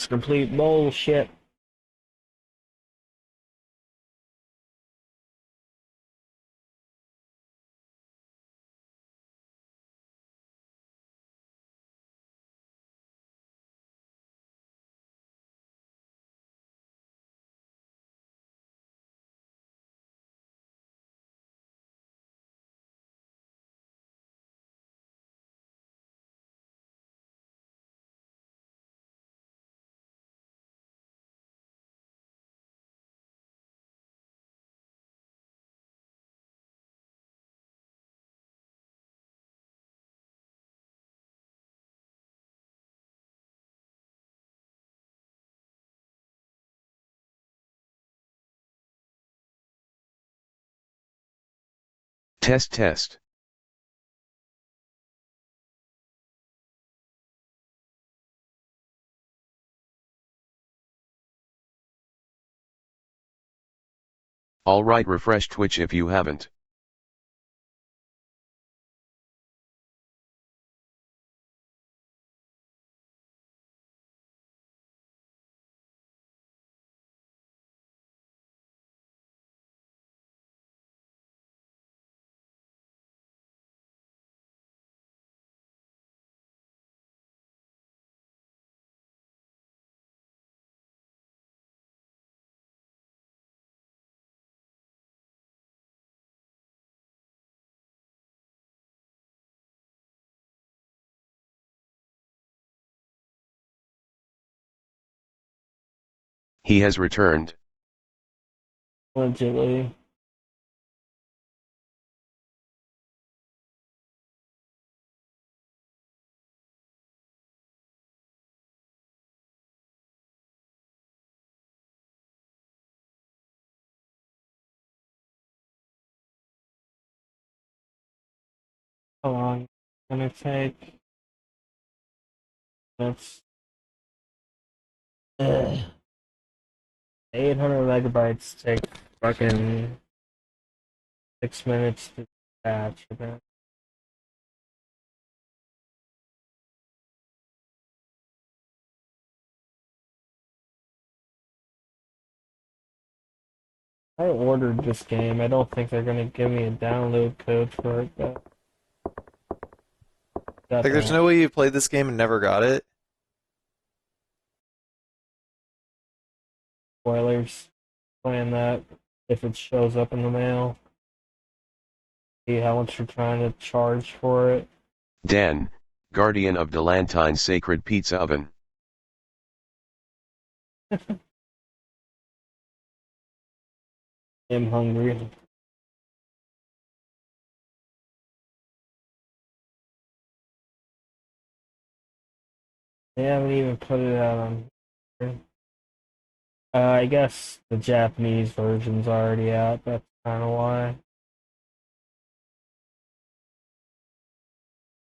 It's complete bullshit. Test test. Alright, refresh Twitch if you haven't. He has returned. Allegedly. How long it's gonna take? That's 800 megabytes take fucking 6 minutes to patch. I ordered this game. I don't think they're gonna give me a download code for it, but got Like, there's the no way you played this game and never got it. spoilers playing that if it shows up in the mail. See how much you're trying to charge for it. Dan, guardian of Delantine's sacred pizza oven. I'm hungry. They haven't even put it out on here. I guess the Japanese version's already out. That's kind of why.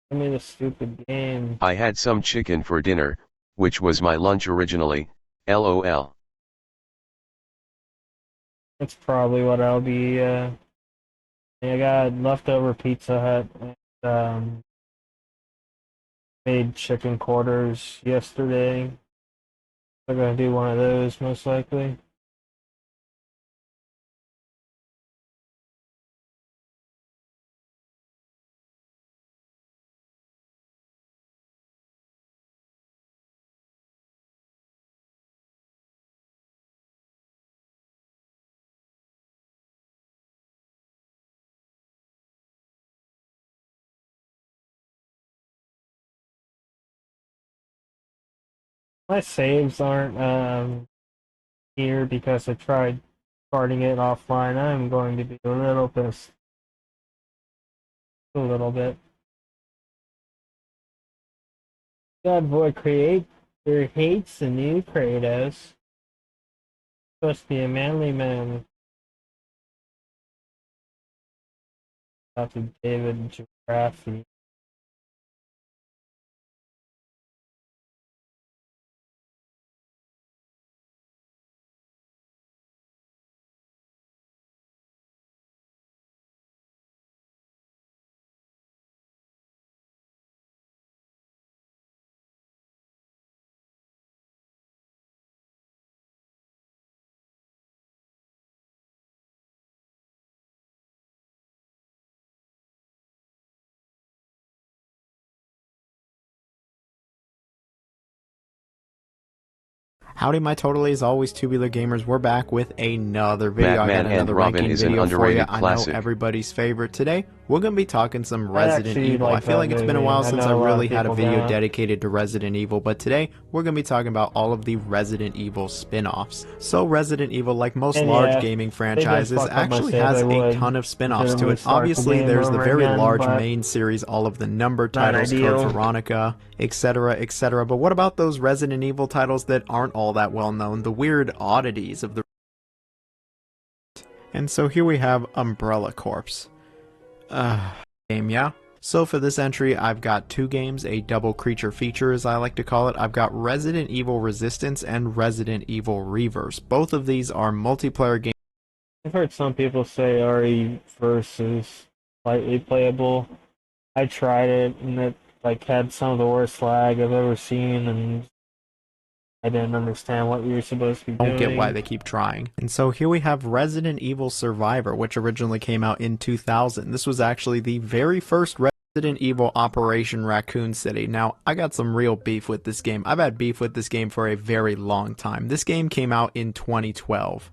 Give me the stupid game. I had some chicken for dinner, which was my lunch originally, lol. That's probably what I'll be. I got leftover Pizza Hut. And, made chicken quarters yesterday. I'm gonna do one of those most likely. My saves aren't here because I tried starting it offline. I'm going to be a little pissed. A little bit. God boy creator hates the new Kratos. Supposed to be a manly man. Dr. David Jaffe. Howdy my totally as always tubular gamers, we're back with another video. I got Batman and another Robin ranking is an video for you. underrated I know classic. everybody's favorite. Today we're going to be talking some I Resident actually Evil. I like feel that like it's been a movie. while I since know I a lot of really had a people video don't. dedicated to Resident Evil, but today we're going to be talking about all of the Resident Evil spin-offs. So Resident Evil, like most And large yeah, gaming they did franchises, fuck up my actually save. has I a would ton of spin-offs to legitimately it. start the Obviously game there's the over very again, large but main series, all of the number not titles, Code ideal. Veronica, etc., etc. But what about those Resident Evil titles that aren't all that well known, the weird oddities of the... And so here we have Umbrella Corps. Game, yeah? So for this entry, I've got two games, a double creature feature as I like to call it. I've got Resident Evil Resistance and Resident Evil Reverse. Both of these are multiplayer games. I've heard some people say RE versus slightly playable. I tried it and it like had some of the worst lag I've ever seen, and I didn't understand what you were supposed to be Don't get why doing. they keep trying. And so here we have Resident Evil Survivor, which originally came out in 2000. This was actually the very first Resident Evil Operation Raccoon City. Now, I got some real beef with this game. I've had beef with this game for a very long time. This game came out in 2012.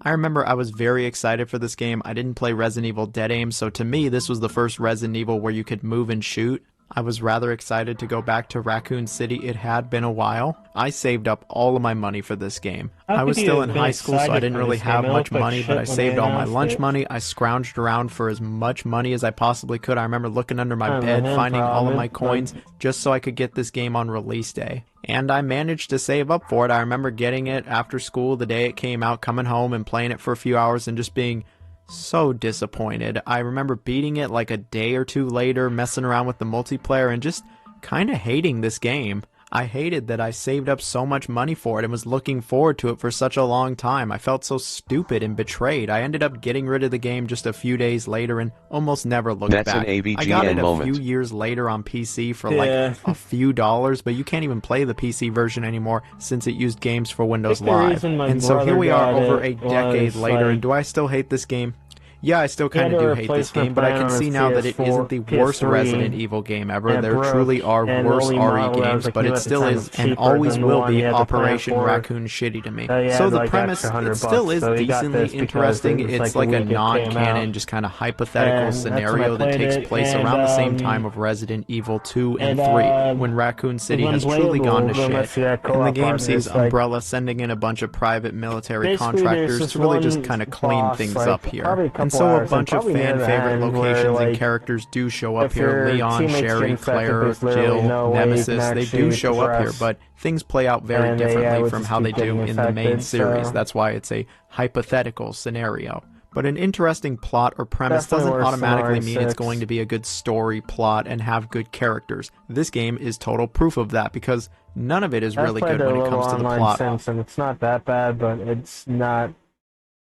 I remember I was very excited for this game. I didn't play Resident Evil Dead Aim, so to me this was the first Resident Evil where you could move and shoot. I was rather excited to go back to Raccoon City. It had been a while. I saved up all of my money for this game. How I was could you still have in been high school, so I excited didn't for really this game? have It much looked like money, but shit I when saved they all my announced lunch it. money. I scrounged around for as much money as I possibly could. I remember looking under my Kind of a bed, him finding all of problem. my coins, just so I could get this game on release day. And I managed to save up for it. I remember getting it after school the day it came out, coming home and playing it for a few hours and just being so disappointed. I remember beating it like a day or two later, messing around with the multiplayer and just kind of hating this game. I hated that I saved up so much money for it and was looking forward to it for such a long time. I felt so stupid and betrayed. I ended up getting rid of the game just a few days later and almost never looked That's back. an I got it AVGN a moment. few years later on PC for Yeah. like a few dollars, but you can't even play the PC version anymore since it used games for Windows the Live. reason my And so here brother we are got over a it decade was, later, like, and do I still hate this game? Yeah, I still he had kind of a do hate this replacement game, but I plan can on see his now that it PS4, isn't the worst PS3, Resident Evil game ever. and it There broke, truly are and the worse only RE model that was, games, like, but new it at the still time is was and cheaper always than the will one he be had to plan Operation for. Raccoon shitty to me. He So had the like premise, extra it $100 still bucks, is so he got decently this because interesting. it was It's like like the a week it came out. non-canon, just kind of hypothetical And that's when I scenario that played takes it, place and around the same time of Resident Evil 2 and and 3, when Raccoon it City was has truly gone to unplayable unless shit. you had And the co-op game partners. sees Like, Umbrella sending in a bunch of private military basically, there's contractors this to really just one kind of clean boss, things like, up here. probably a And couple so a hours, bunch of probably near fan the favorite end, where, locations and like, characters do show up if here. your Leon, teammates get Sherry, infected, Claire, there's literally Jill, no way you can Nemesis, they do actually show up here, progress. but things play out very And they differently would from just how they keep getting do in the main infected, series. so That's why it's a hypothetical scenario. But an interesting plot or premise definitely doesn't worse than automatically mean it's RE6. going to be a good story plot and have good characters. This game is total proof of that because none of it is I've really played good a when it little comes to the online plot. since, and it's not that bad, but it's not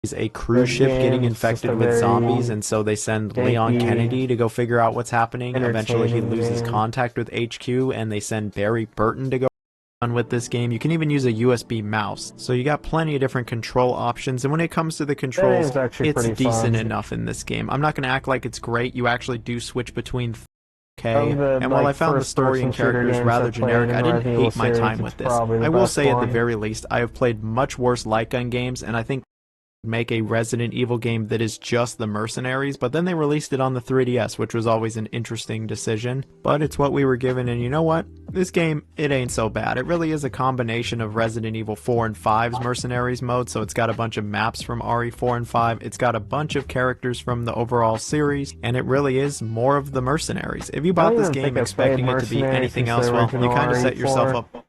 Is a cruise good ship game. getting It's just infected a with very zombies, and so they send Leon janky, Kennedy to go figure out what's happening. Eventually he entertaining loses game. contact with HQ, and they send Barry Burton to go on with this game. You can even use a USB mouse, so you got plenty of different control options, and when it comes to the controls, game's actually it's pretty decent fun. enough in this game. I'm not going to act like it's great. You actually do switch between Of the, and while I like, found the story and first-person shooter characters games rather I've played generic, in I didn't Resident Evil hate my series, time it's with this. probably the I will best say at the one. very least, I have played much worse light gun games, and I think make a Resident Evil game that is just the mercenaries, but then they released it on the 3DS, which was always an interesting decision. But it's what we were given, and you know what? This game, it ain't so bad. It really is a combination of Resident Evil 4 and 5's mercenaries mode, so it's got a bunch of maps from RE4 and 5, it's got a bunch of characters from the overall series, and it really is more of the mercenaries. If you bought this game expecting it to be anything else, well, you kind of set yourself up.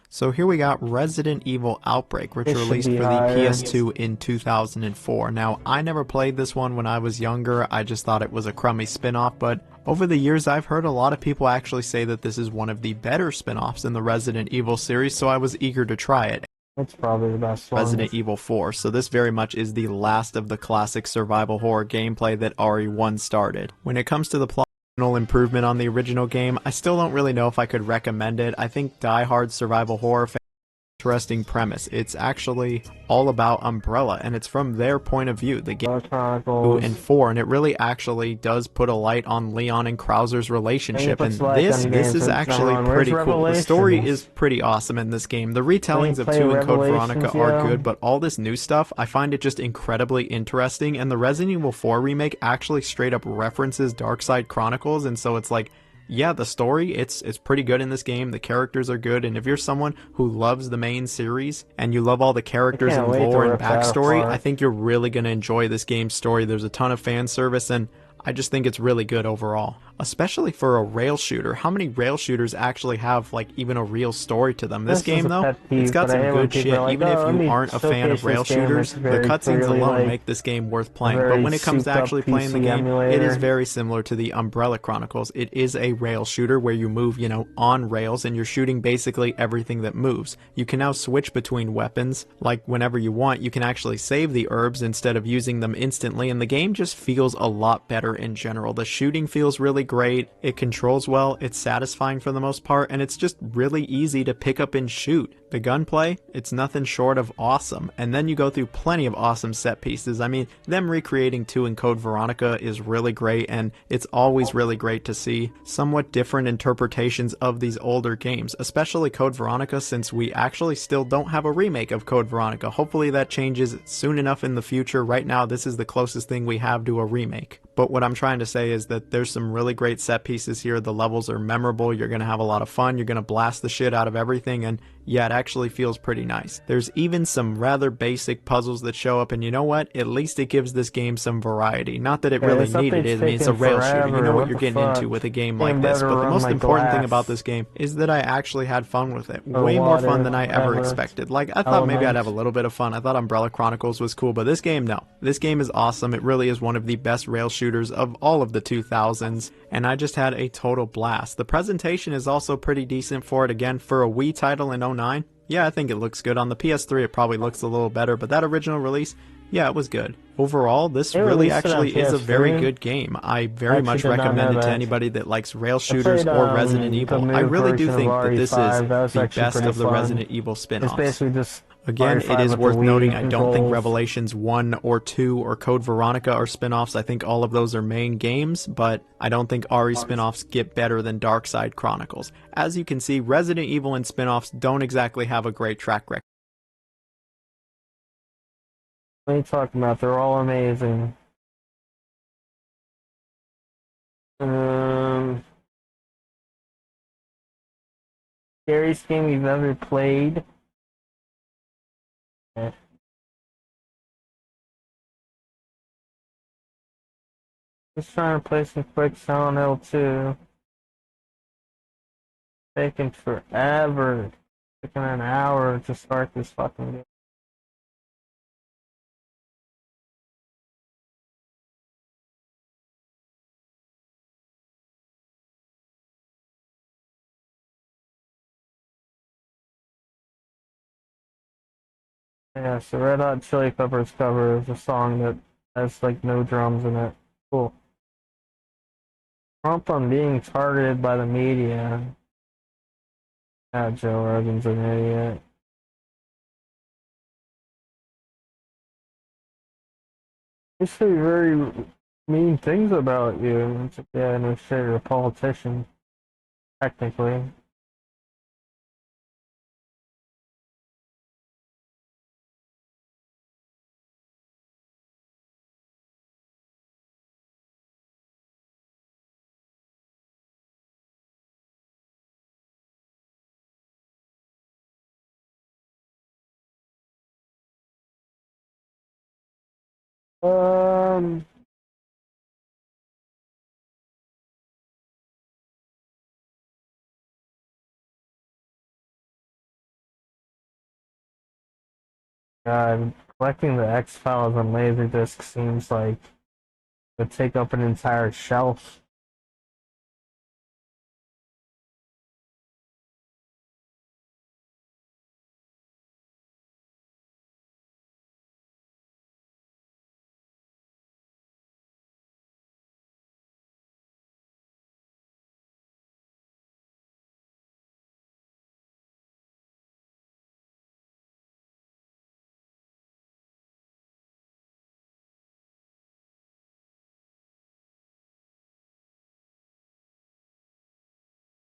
So here we got Resident Evil Outbreak, which It should released be for the higher. PS2 in 2004. Now, I never played this one when I was younger, I just thought it was a crummy spin-off, but over the years I've heard a lot of people actually say that this is one of the better spin-offs in the Resident Evil series, so I was eager to try it. It's probably the best one. Resident Evil 4, so this very much is the last of the classic survival horror gameplay that RE1 started. When it comes to the plot, improvement on the original game, I still don't really know if I could recommend it. I think die-hard survival horror fans interesting premise. It's actually all about Umbrella, and it's from their point of view. The game Chronicles. and 4, and it really actually does put a light on Leon and Krauser's relationship, and puts light this on games, is so actually John, where's pretty cool. The story Revelations? is pretty awesome in this game. The retellings of Play 2 and Code Revelations, Veronica are yo. good, but all this new stuff, I find it just incredibly interesting, and the Resident Evil 4 remake actually straight up references Darkside Chronicles, and so it's like, yeah, the story, it's pretty good in this game. The characters are good, and if you're someone who loves the main series and you love all the characters can't and wait to lore and rip that backstory, apart. I think you're really going to enjoy this game's story. There's a ton of fan service, and I just think it's really good overall. Especially for a rail shooter. How many rail shooters actually have, like, even a real story to them? This This is game, a though, pet peeve, it's got but I some hate when good people shit. are like, Even "Oh, if let you me aren't a fan showcase of rail this game." shooters, It's the very cutscenes clearly alone like make this game worth playing. But very when it comes to souped-up actually playing the PC game, it emulator. is very similar to the Umbrella Chronicles. It is a rail shooter where you move, on rails, and you're shooting basically everything that moves. You can now switch between weapons, like whenever you want. You can actually save the herbs instead of using them instantly, and the game just feels a lot better in general. The shooting feels really great, it controls well, it's satisfying for the most part, and it's just really easy to pick up and shoot. The gunplay, it's nothing short of awesome, and then you go through plenty of awesome set pieces. I mean, them recreating 2 in Code Veronica is really great, and it's always really great to see somewhat different interpretations of these older games, especially Code Veronica, since we actually still don't have a remake of Code Veronica. Hopefully that changes soon enough in the future. Right now, this is the closest thing we have to a remake. But what I'm trying to say is that there's some really great set pieces here. The levels are memorable, you're going to have a lot of fun, you're going to blast the shit out of everything, and yeah, it actually feels pretty nice. There's even some rather basic puzzles that show up, and you know what? At least it gives this game some variety. Not that it really this needed update's it. I mean, it's a taking rail shooter. You know forever. what What you're the getting into fuck? with a game Game like this. better But the run most like important thing glass. about this game is that I actually had fun with it. Or Way more water, fun than I ever whatever. expected. Like, I thought maybe I'd have a Elements. little bit of fun. I thought Umbrella Chronicles was cool, but this game, no. This game is awesome. It really is one of the best rail shooters of all of the 2000s, and I just had a total blast. The presentation is also pretty decent for it. Again, for a Wii title in 09, yeah, I think it looks good. On the PS3, it probably looks a little better, but that original release, yeah, it was good. Overall, this They really released it on actually is a very PS3? good game. I very Actually much did not recommend know it to that. anybody that likes rail I shooters played or Resident the Evil. I new really do version of think that this is RE5. That was the actually best pretty of the fun. Resident Evil It's spin-offs. basically just Again, it RE5 is with worth the noting, Wii I don't think controls. Revelations 1 or 2 or Code Veronica are spin-offs. I think all of those are main games, but I don't think RE spin-offs get better than Darkside Chronicles. As you can see, Resident Evil and spin-offs don't exactly have a great track record. What are you talking about? They're all amazing. Um, Scariest game you've ever played? Eh. Just trying to play some quick Silent Hill 2. Taking forever. Taking an hour to start this fucking game. Yeah, so Red Hot Chili Peppers cover is a song that has like no drums in it. Cool. Trump on being targeted by the media. Ah, Joe Rogan's an idiot. They say very mean things about you. It's like, yeah, no shit, you're a politician, technically. Um, God, collecting the X Files on Laserdisc seems like it would take up an entire shelf.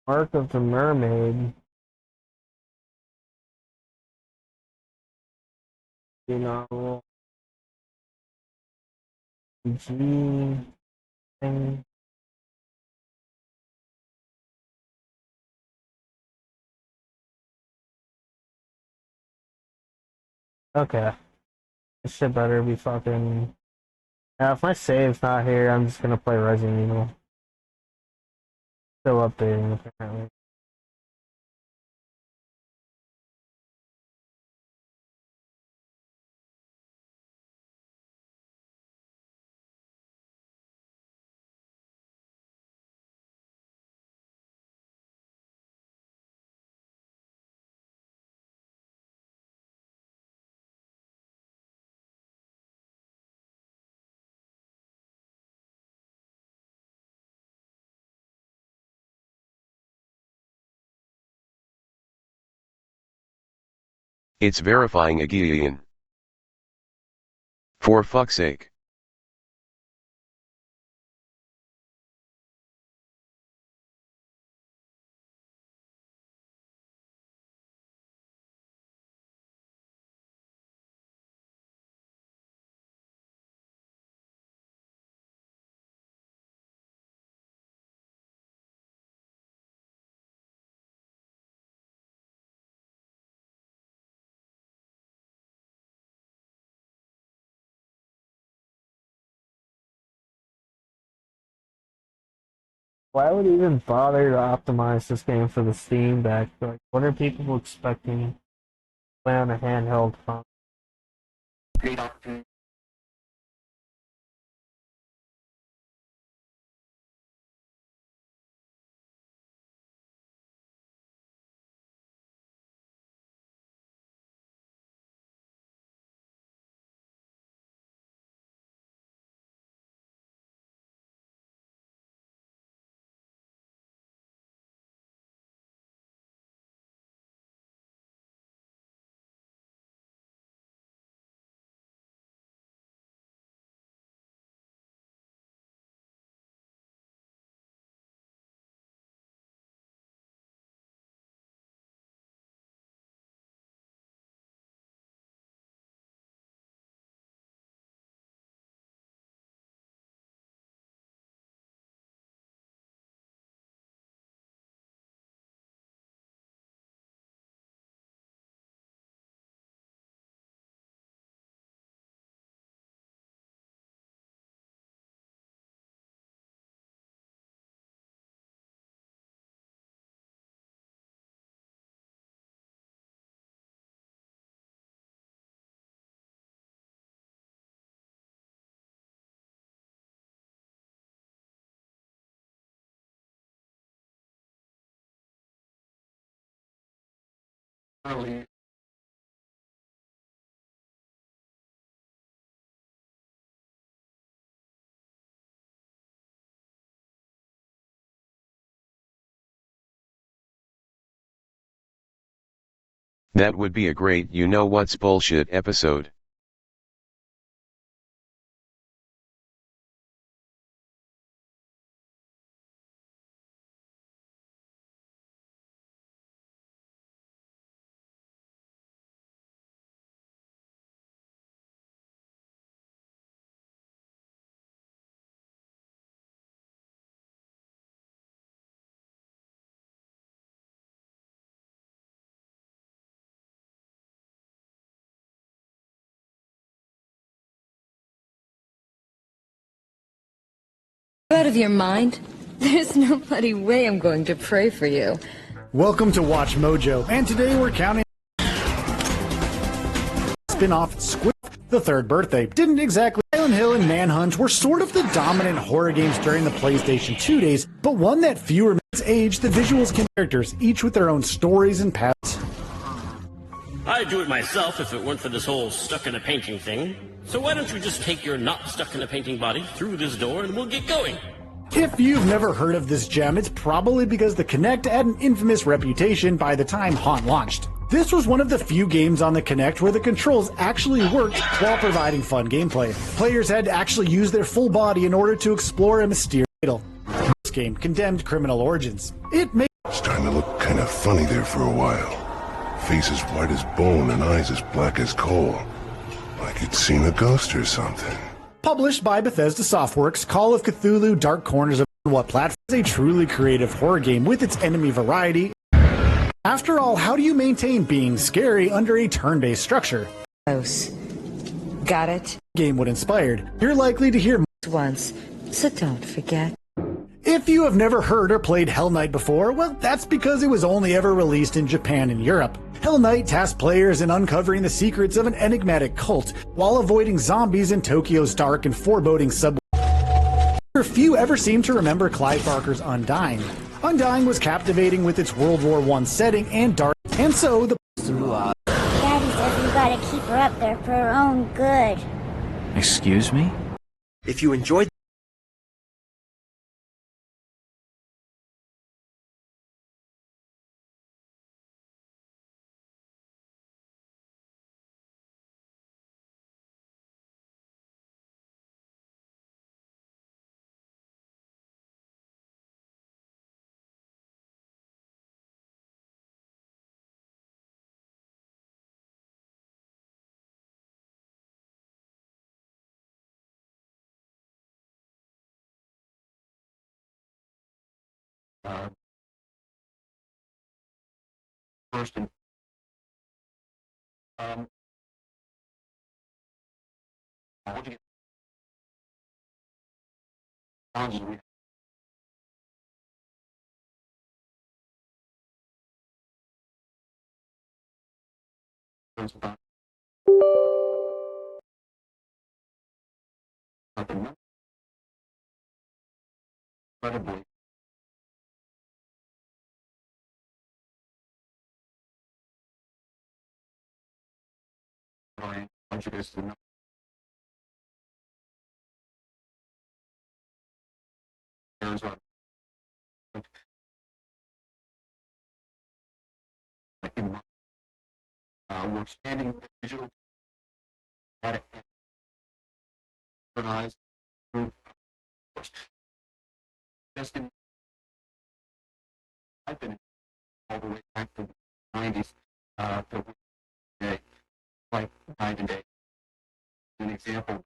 Mark of the Mermaid. Novel. G thing. Okay. This shit better be fucking. Yeah, if my save's not here, I'm just gonna play Resident Evil. Still updating, apparently. It's verifying again. For fuck's sake. Why would you even bother to optimize this game for the Steam Deck? Like, what are people expecting to play on a handheld phone? That would be a great you know what's bullshit episode. Out of your mind? There's no bloody way I'm going to pray for you. Welcome to Watch Mojo, and today we're counting spin-off Squid, the third birthday. Didn't exactly. Silent Hill and Manhunt were sort of the dominant horror games during the PlayStation 2 days, but one that few remains age, the visuals can characters, each with their own stories and paths. I'd do it myself if it weren't for this whole stuck-in-a-painting thing. So why don't you just take your not stuck-in-a-painting body through this door and we'll get going? If you've never heard of this gem, it's probably because the Kinect had an infamous reputation by the time Haunt launched. This was one of the few games on the Kinect where the controls actually worked while providing fun gameplay. Players had to actually use their full body in order to explore a mysterious idol. This game condemned criminal origins. It made funny there for a while. Face as white as bone and eyes as black as coal. Like you'd seen a ghost or something. Published by Bethesda Softworks, Call of Cthulhu Dark Corners of What Platform is a truly creative horror game with its enemy variety. After all, how do you maintain being scary under a turn-based structure? Close. Got it? Game would inspired. You're likely to hear Once, so don't forget. If you have never heard or played Hell Knight before, well, that's because it was only ever released in Japan and Europe. Hell Knight tasked players in uncovering the secrets of an enigmatic cult while avoiding zombies in Tokyo's dark and foreboding subway. Few ever seem to remember Clive Barker's Undying. Undying was captivating with its World War I setting and dark, and so the Daddy says we gotta keep her up there for her own good. Excuse me? If you enjoyed First and I want to get challenges we have about something incredibly I want you guys to know. There's a we're expanding the digital data organized group. Just in, I've been all the way back to the 90s to today, like night and day. An example.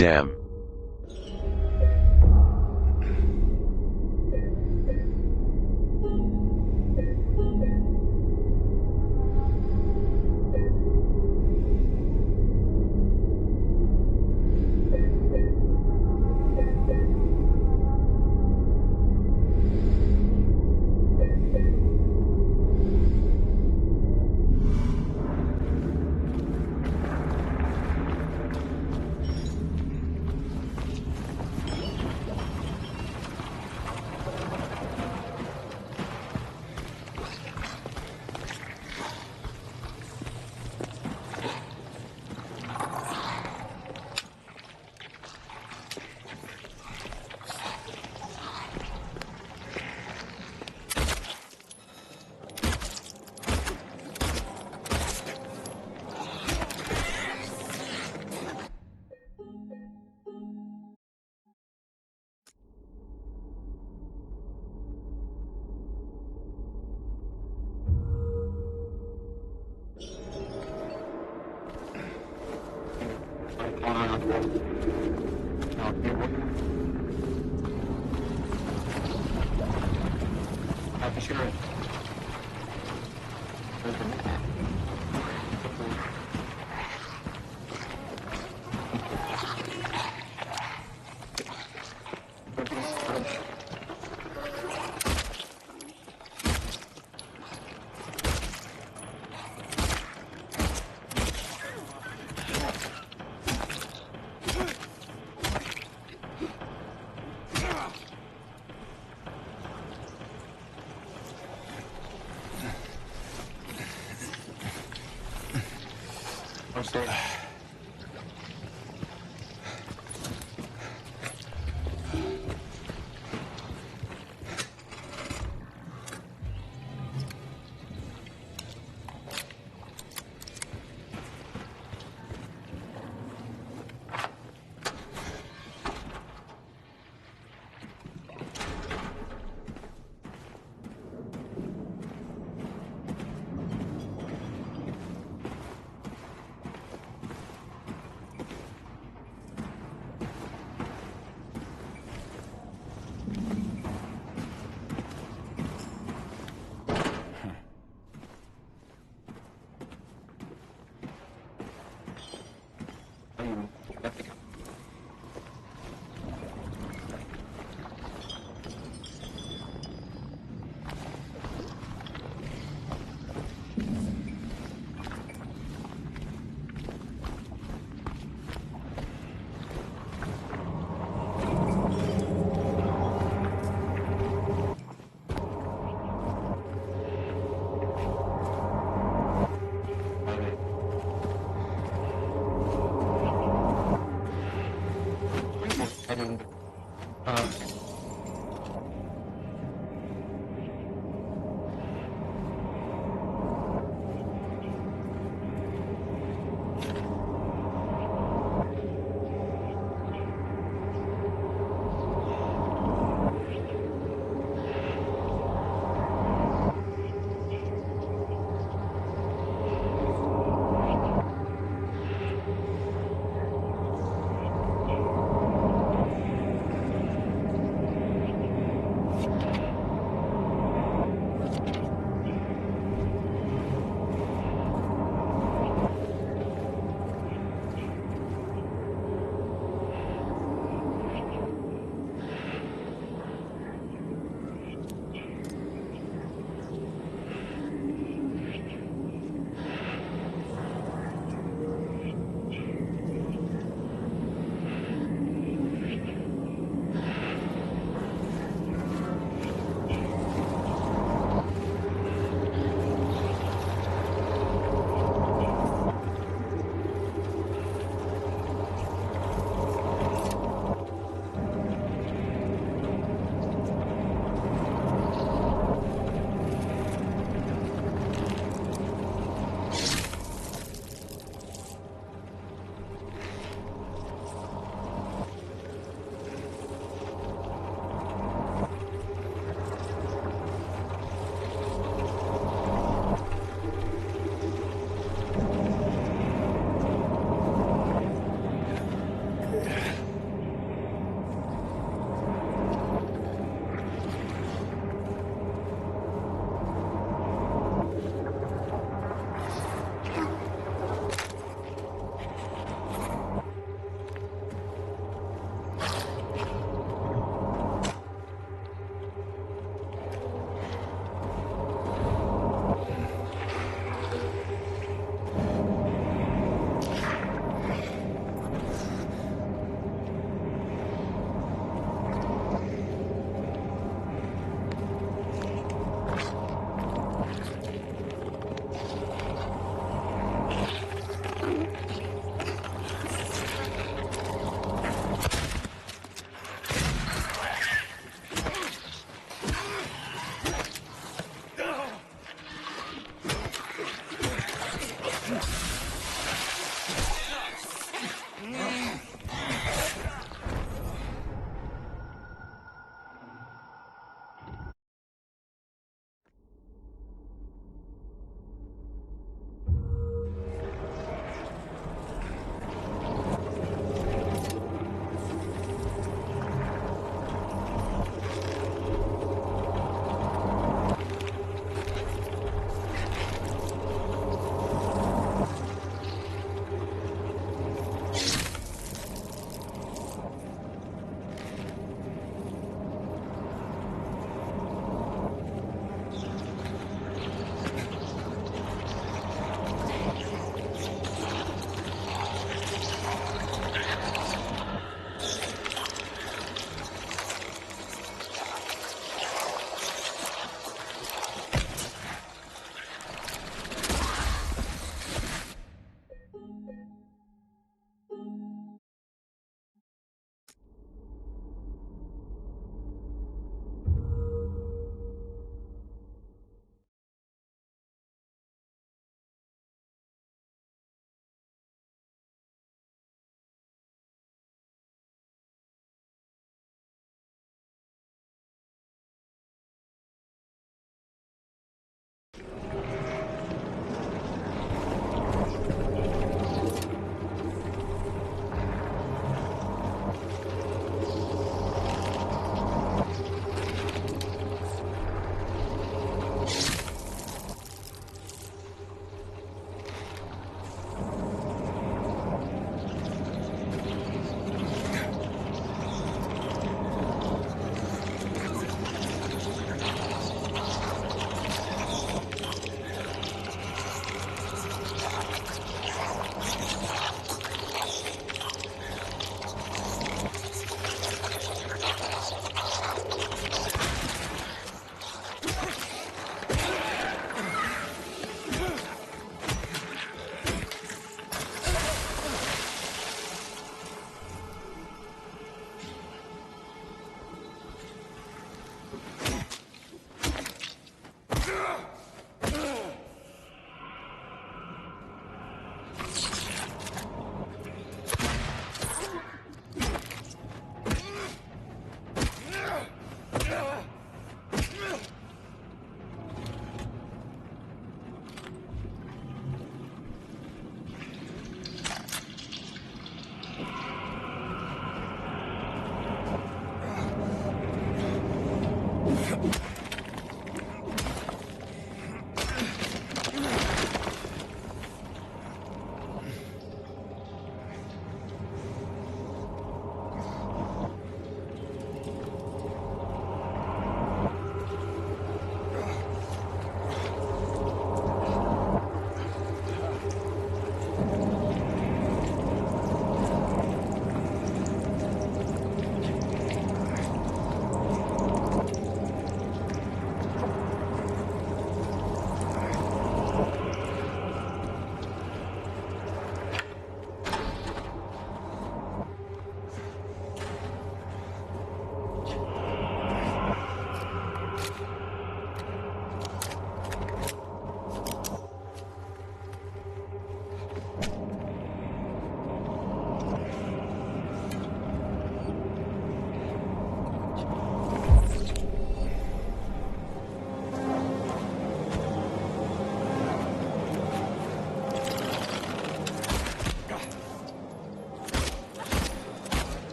Damn.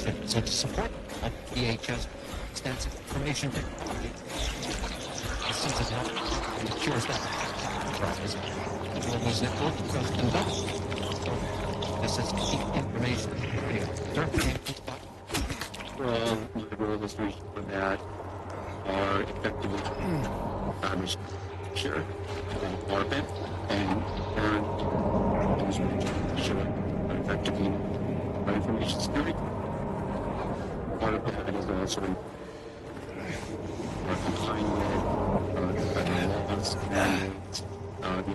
technologies that support DHS extensive information technology. It seems as how it cures that process. The global network was conducted. This is key information. Well, my role is to ensure that are effectively cybersecure and orbit and sure effectively our information security. Part of that is also complying with the federal laws, mandates, the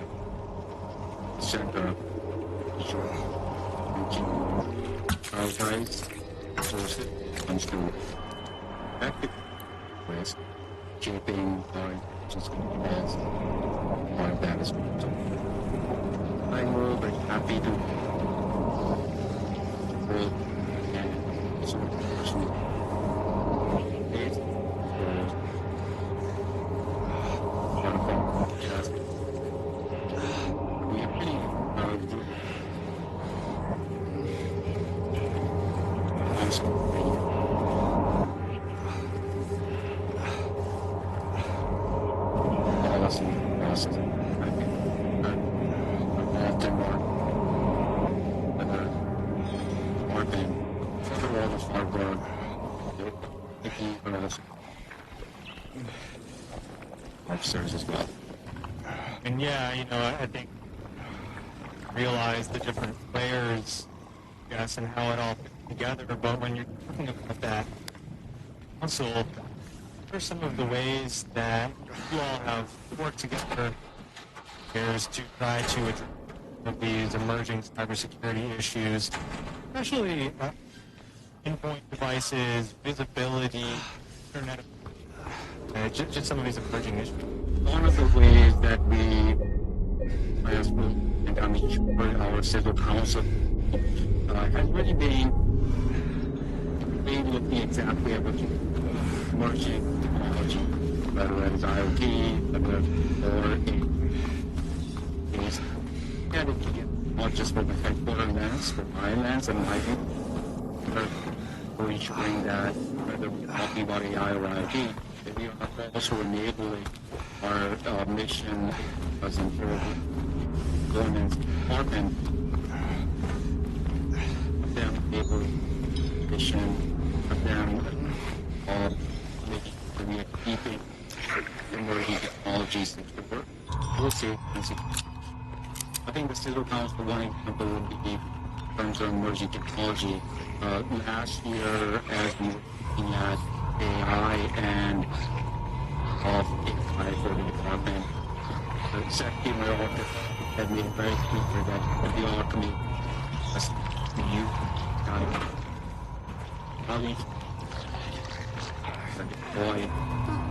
center, sure, prioritize resources comes to effective ways, shaping our agency as part of that as well. So I'm very happy to work and sort of personally based part of our podcast. We are pretty officers as well. And yeah, I think realize the different layers, yes, and how it all fits together. But when you're talking about that council, what are some of the ways that you all have worked together to try to address these emerging cybersecurity issues, especially endpoint devices, visibility, internet, just some of these emerging issues? One of the ways that we and our civil council has really been looking exactly at emerging technology, whether it's IoT, or not just for the headquarter lens, for my lens and my view, but for ensuring that whether we're talking about AI or IoT, that we are also enabling our mission as important government department of them able mission of them making sure we are keeping emerging technologies secure. We'll see. I think the Civil Council, one example would be in terms of emerging technology. Last year, as we were looking at AI and AI for the department, the executive in my office had made very clear that we are committed to you knowledge and deploy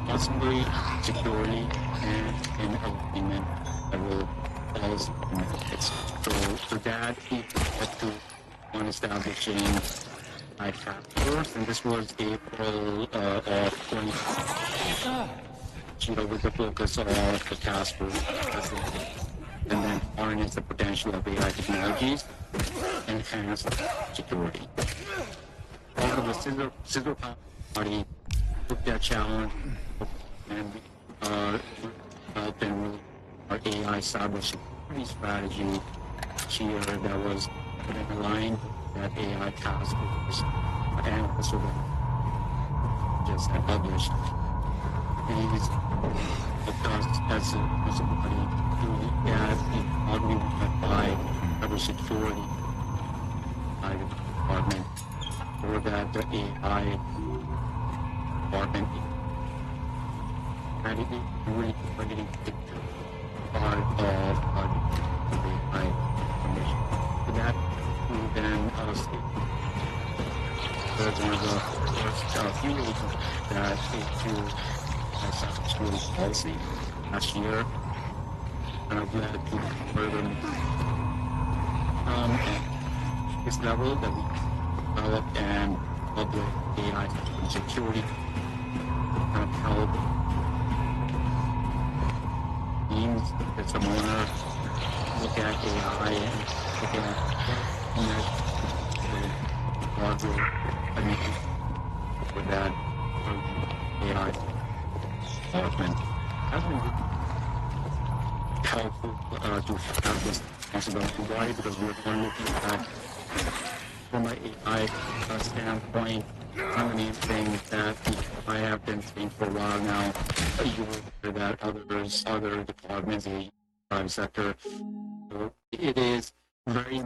responsibly, securely, and in alignment that will cause benefits. So that we had to on establishing my task force, and this was April of 2020. With the focus of the task force, and then harness the potential of AI technologies, enhance security. Part of the civil party took that challenge and developed our AI cybersecurity strategy here that was aligned with that AI task force and also just published. These podcast as a body to look at how do we apply cybersecurity by the department or that the AI department really part of the AI information. So that we then was one of the first few agents that to cybersecurity policy last year, and I've led to further at this level that we developed and public AI security kind of help teams that some owner look at AI and look at larger mean, with that AI development has been helpful to have this responsibility. Why? Because we're looking at, from an AI standpoint, one of the things that I have been saying for a while now, you will hear that other departments in the private sector, so it is very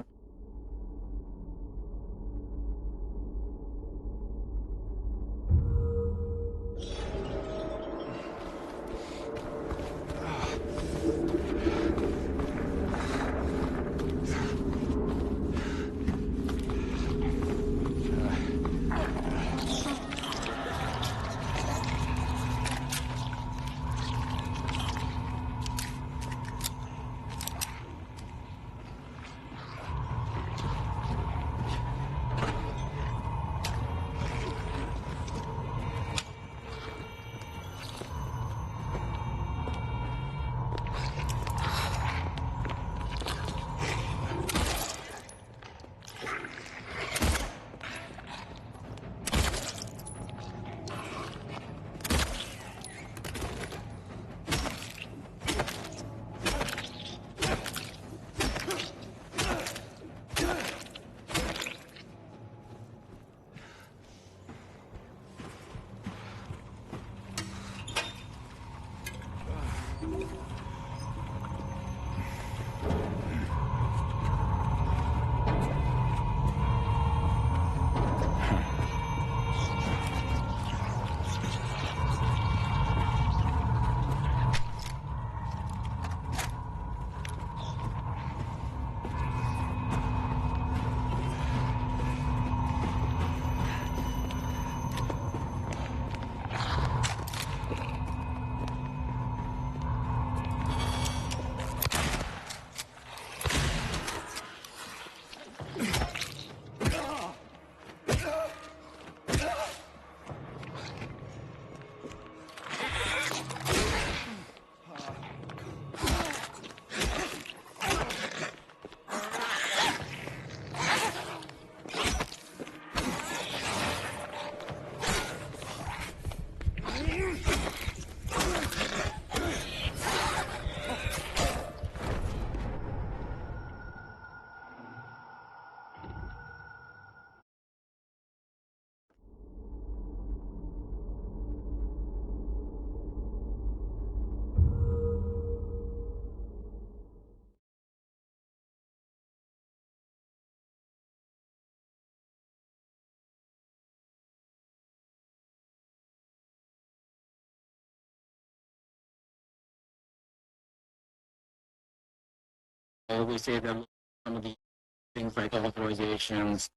always say that some of the things like authorizations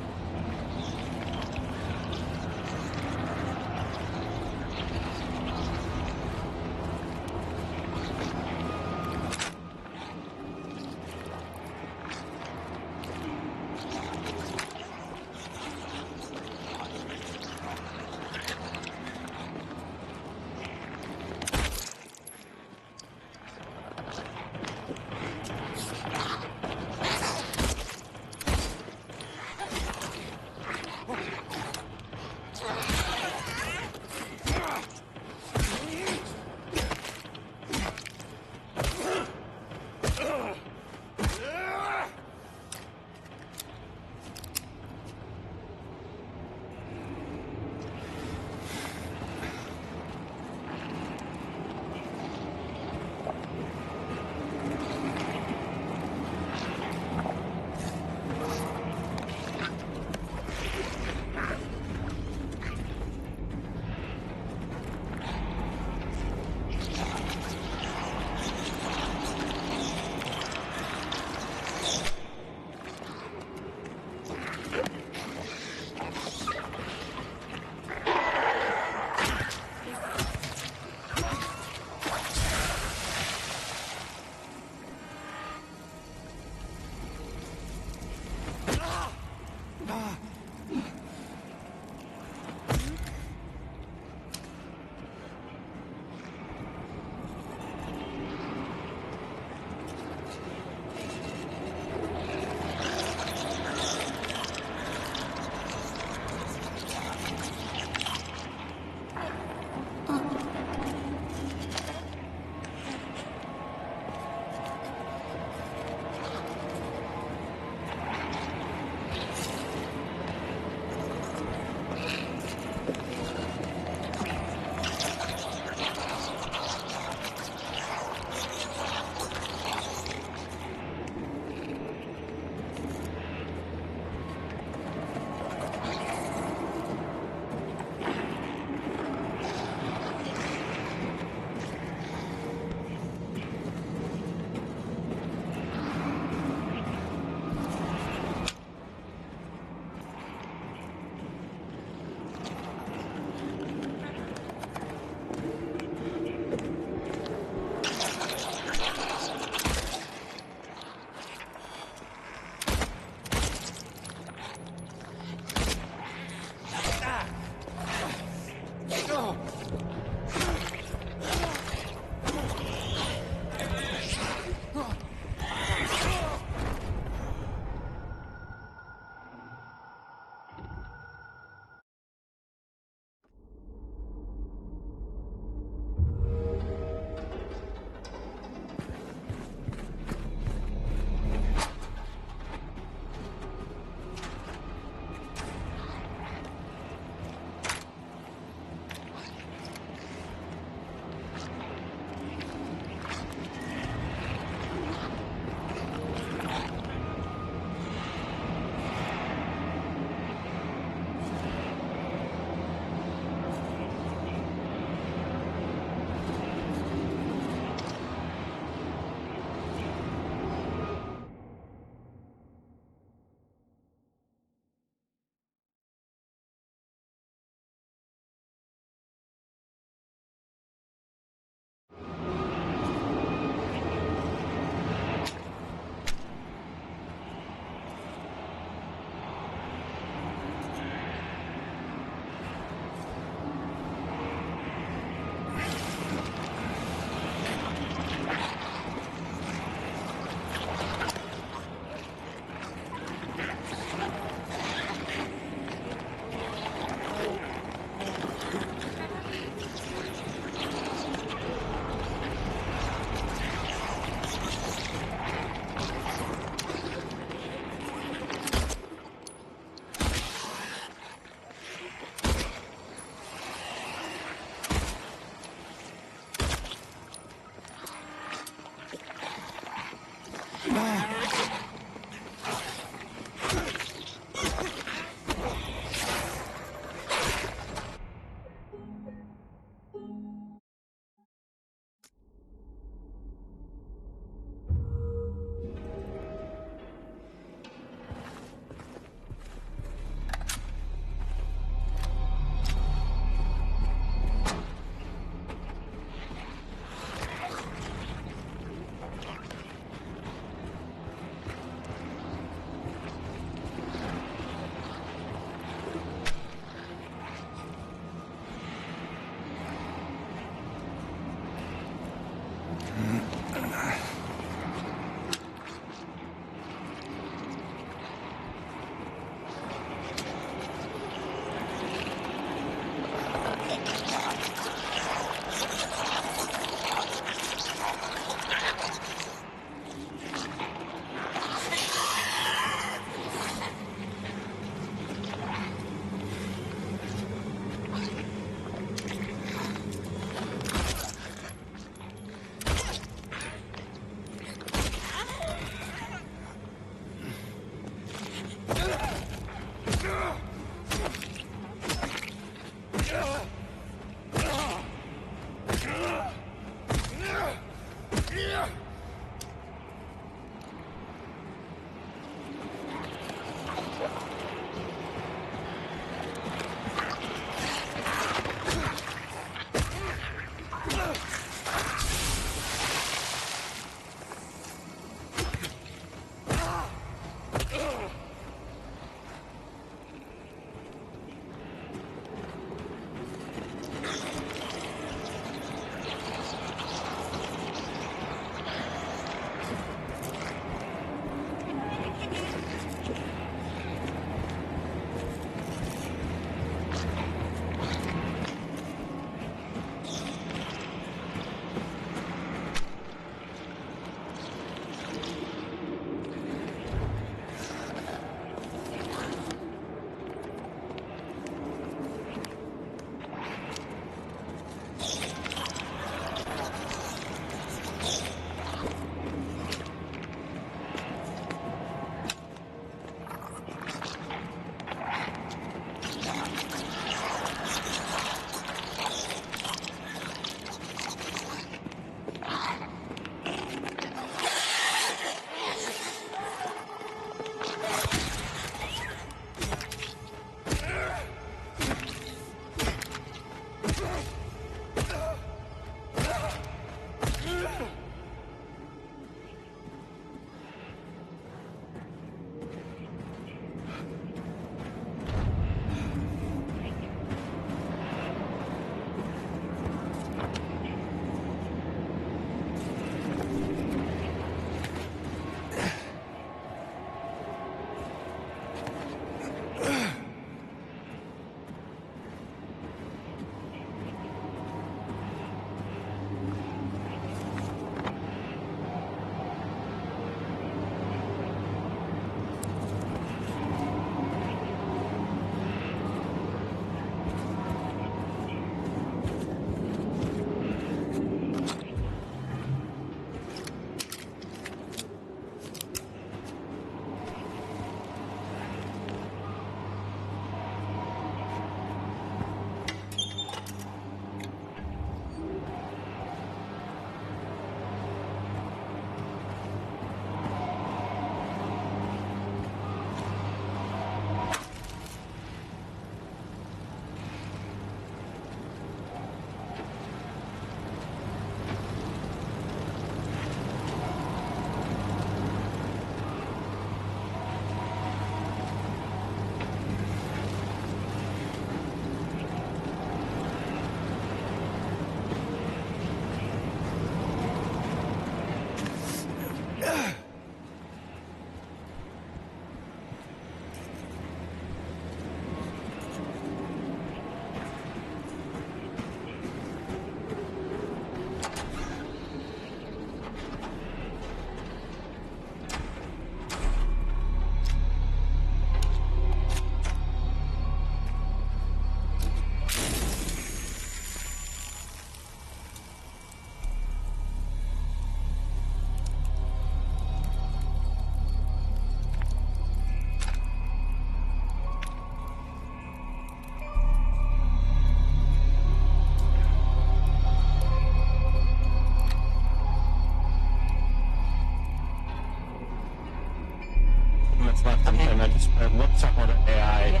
left, and I just I'd love to talk more about AI.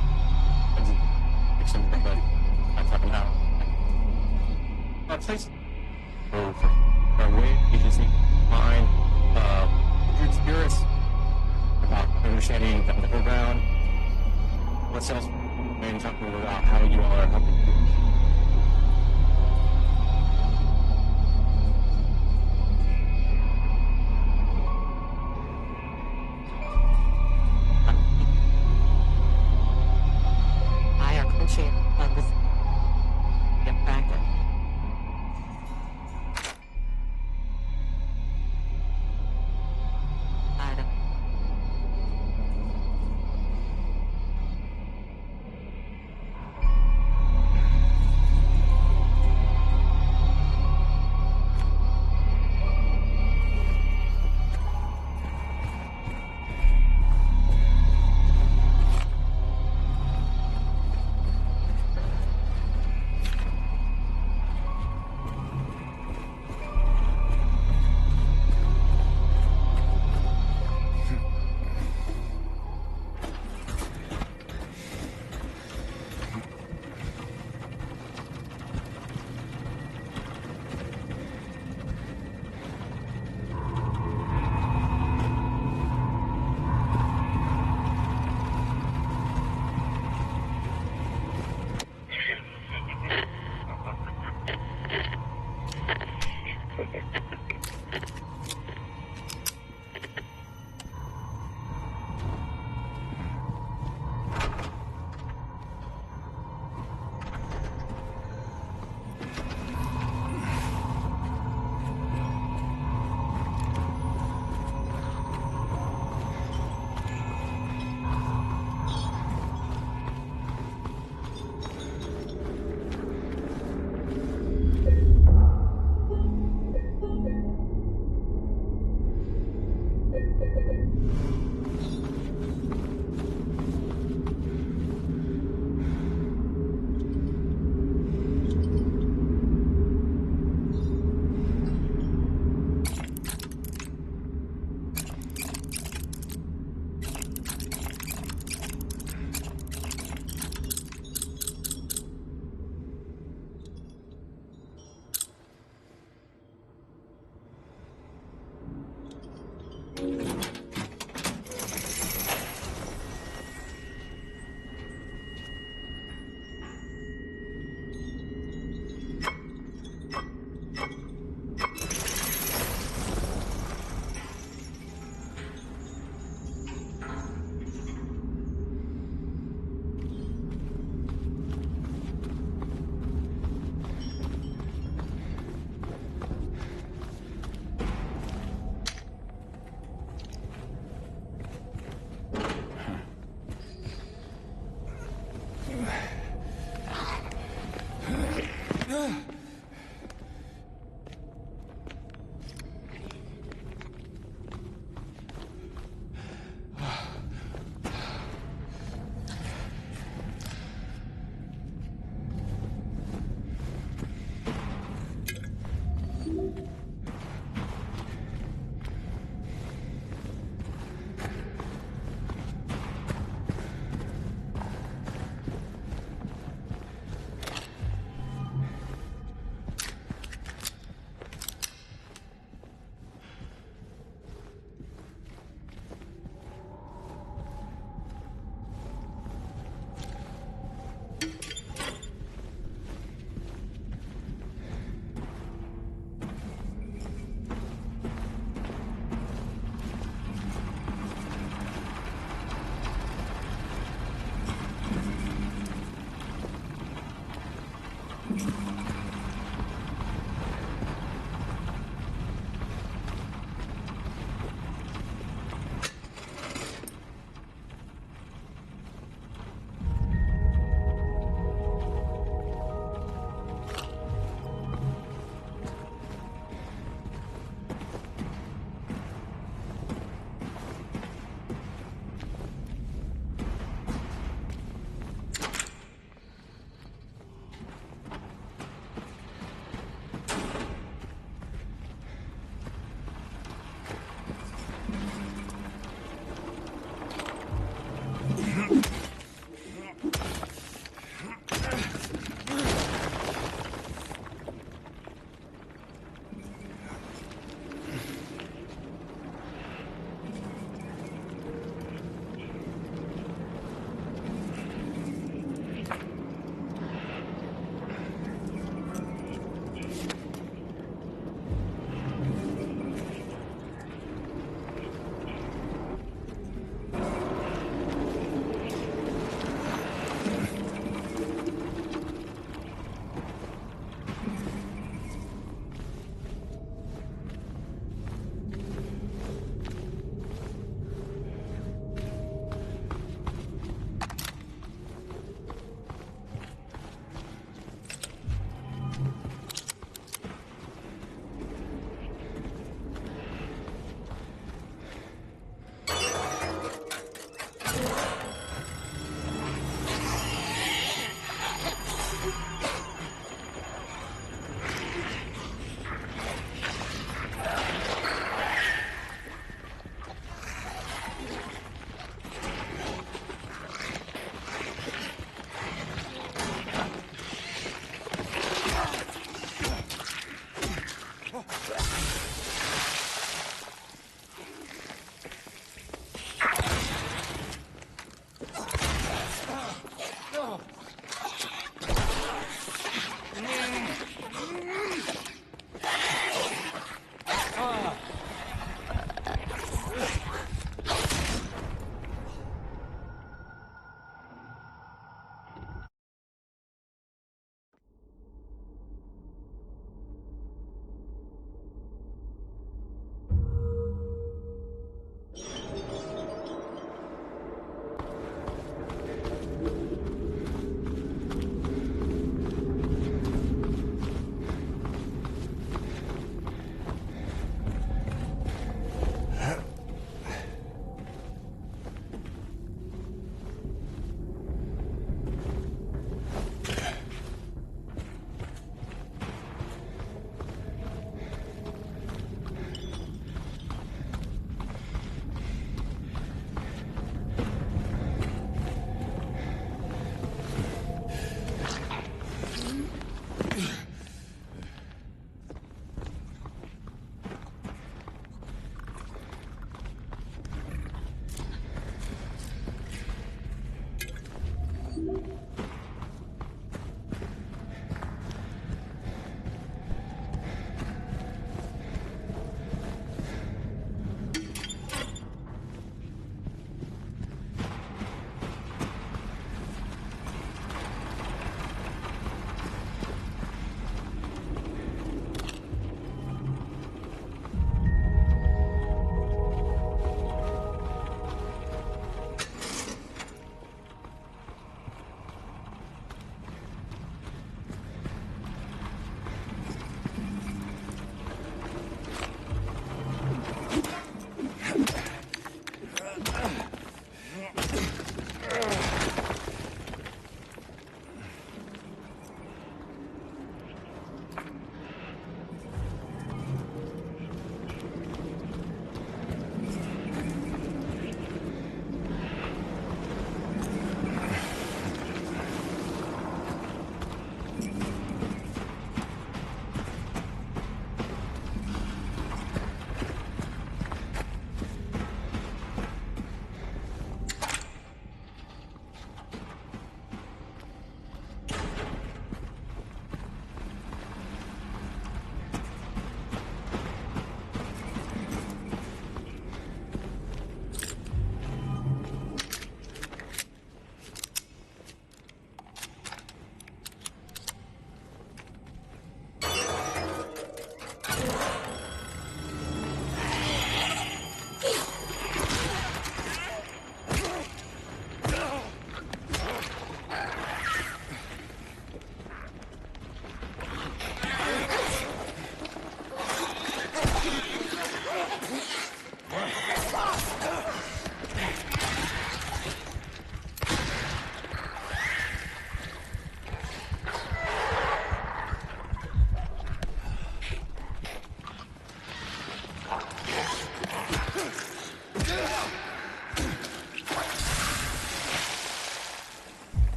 But I'm talking now. A place for a way you just need to find. You're curious about understanding the middle ground. What's else? And talking about how you all are helping people. I are co-chair of this practice.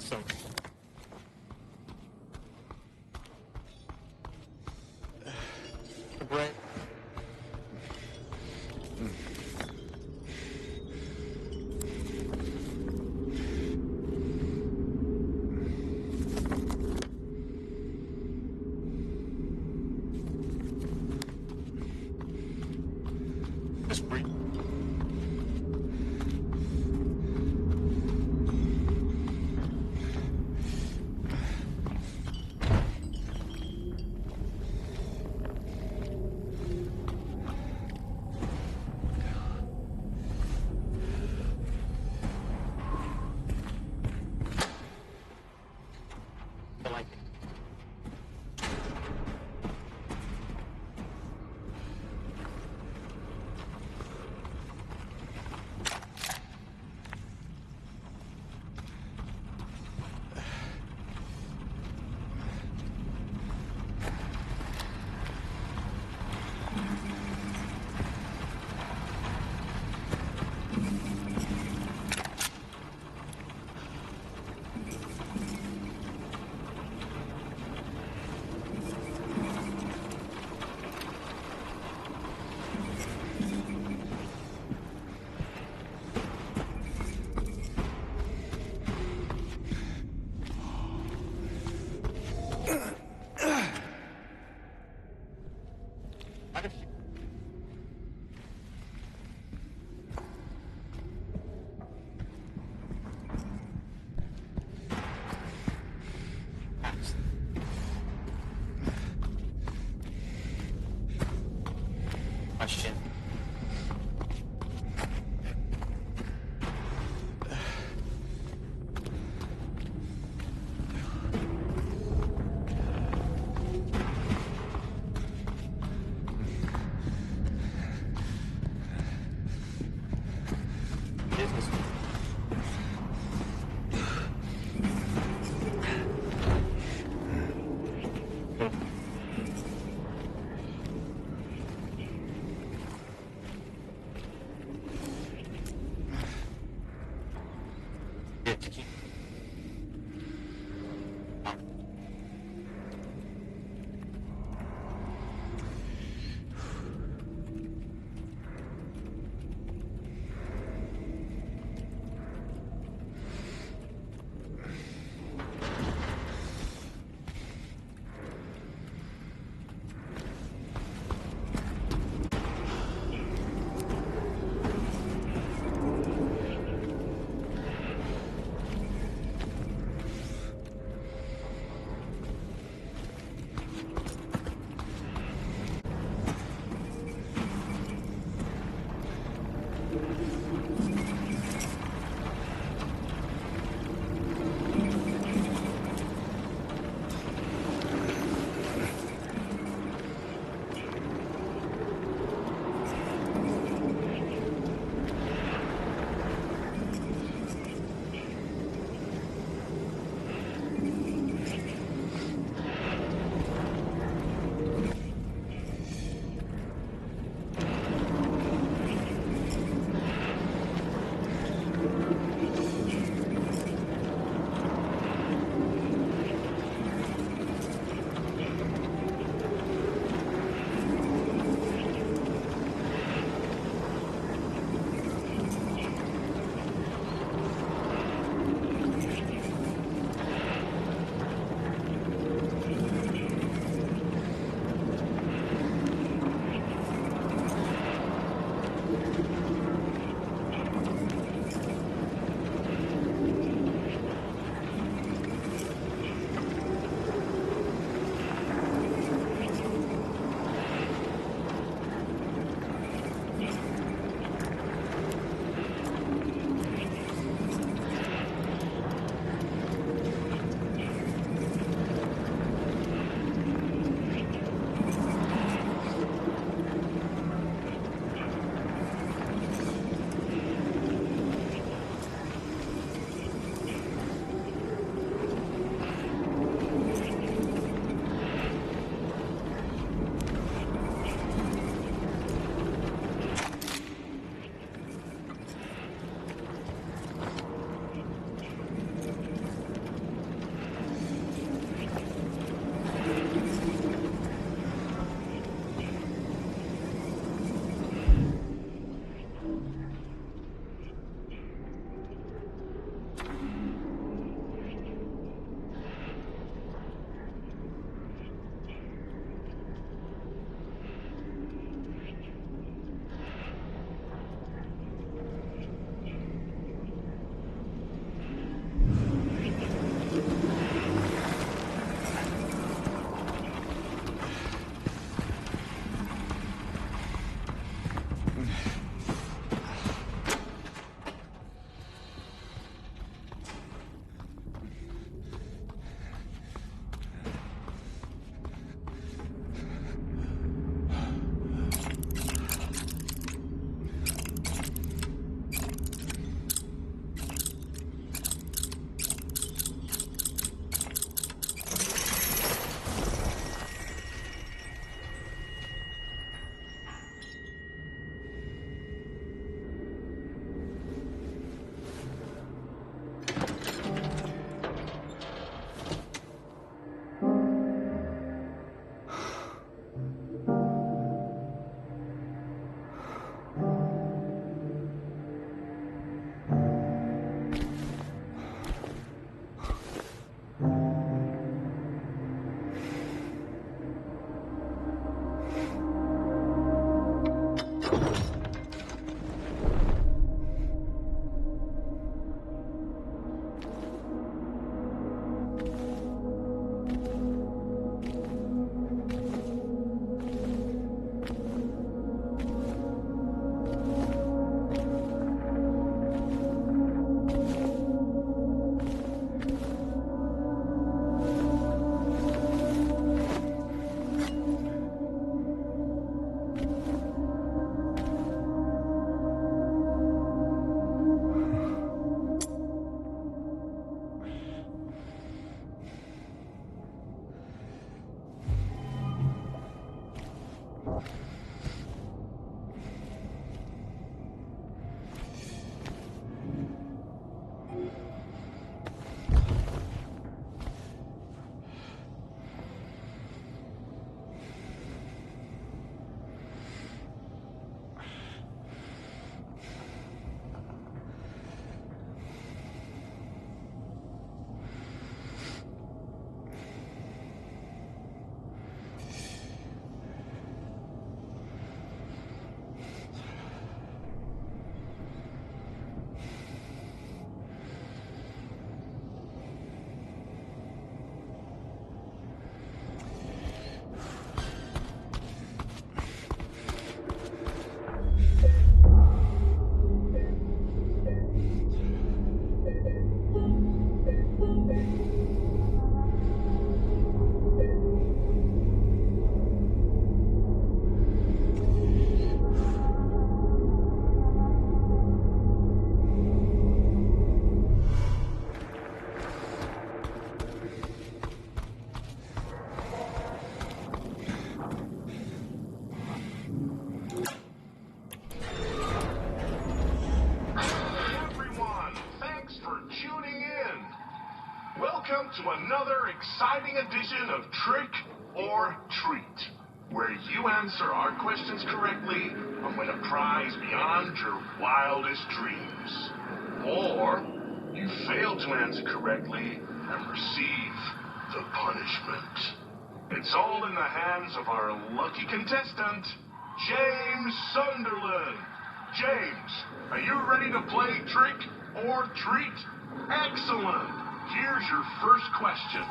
So. Bread. Just breathe. I like it. Question. Business. to another exciting edition of Trick or Treat, where you answer our questions correctly and win a prize beyond your wildest dreams. Or you fail to answer correctly and receive the punishment. It's all in the hands of our lucky contestant, James Sunderland. James, are you ready to play Trick or Treat? Excellent. Here's your first question.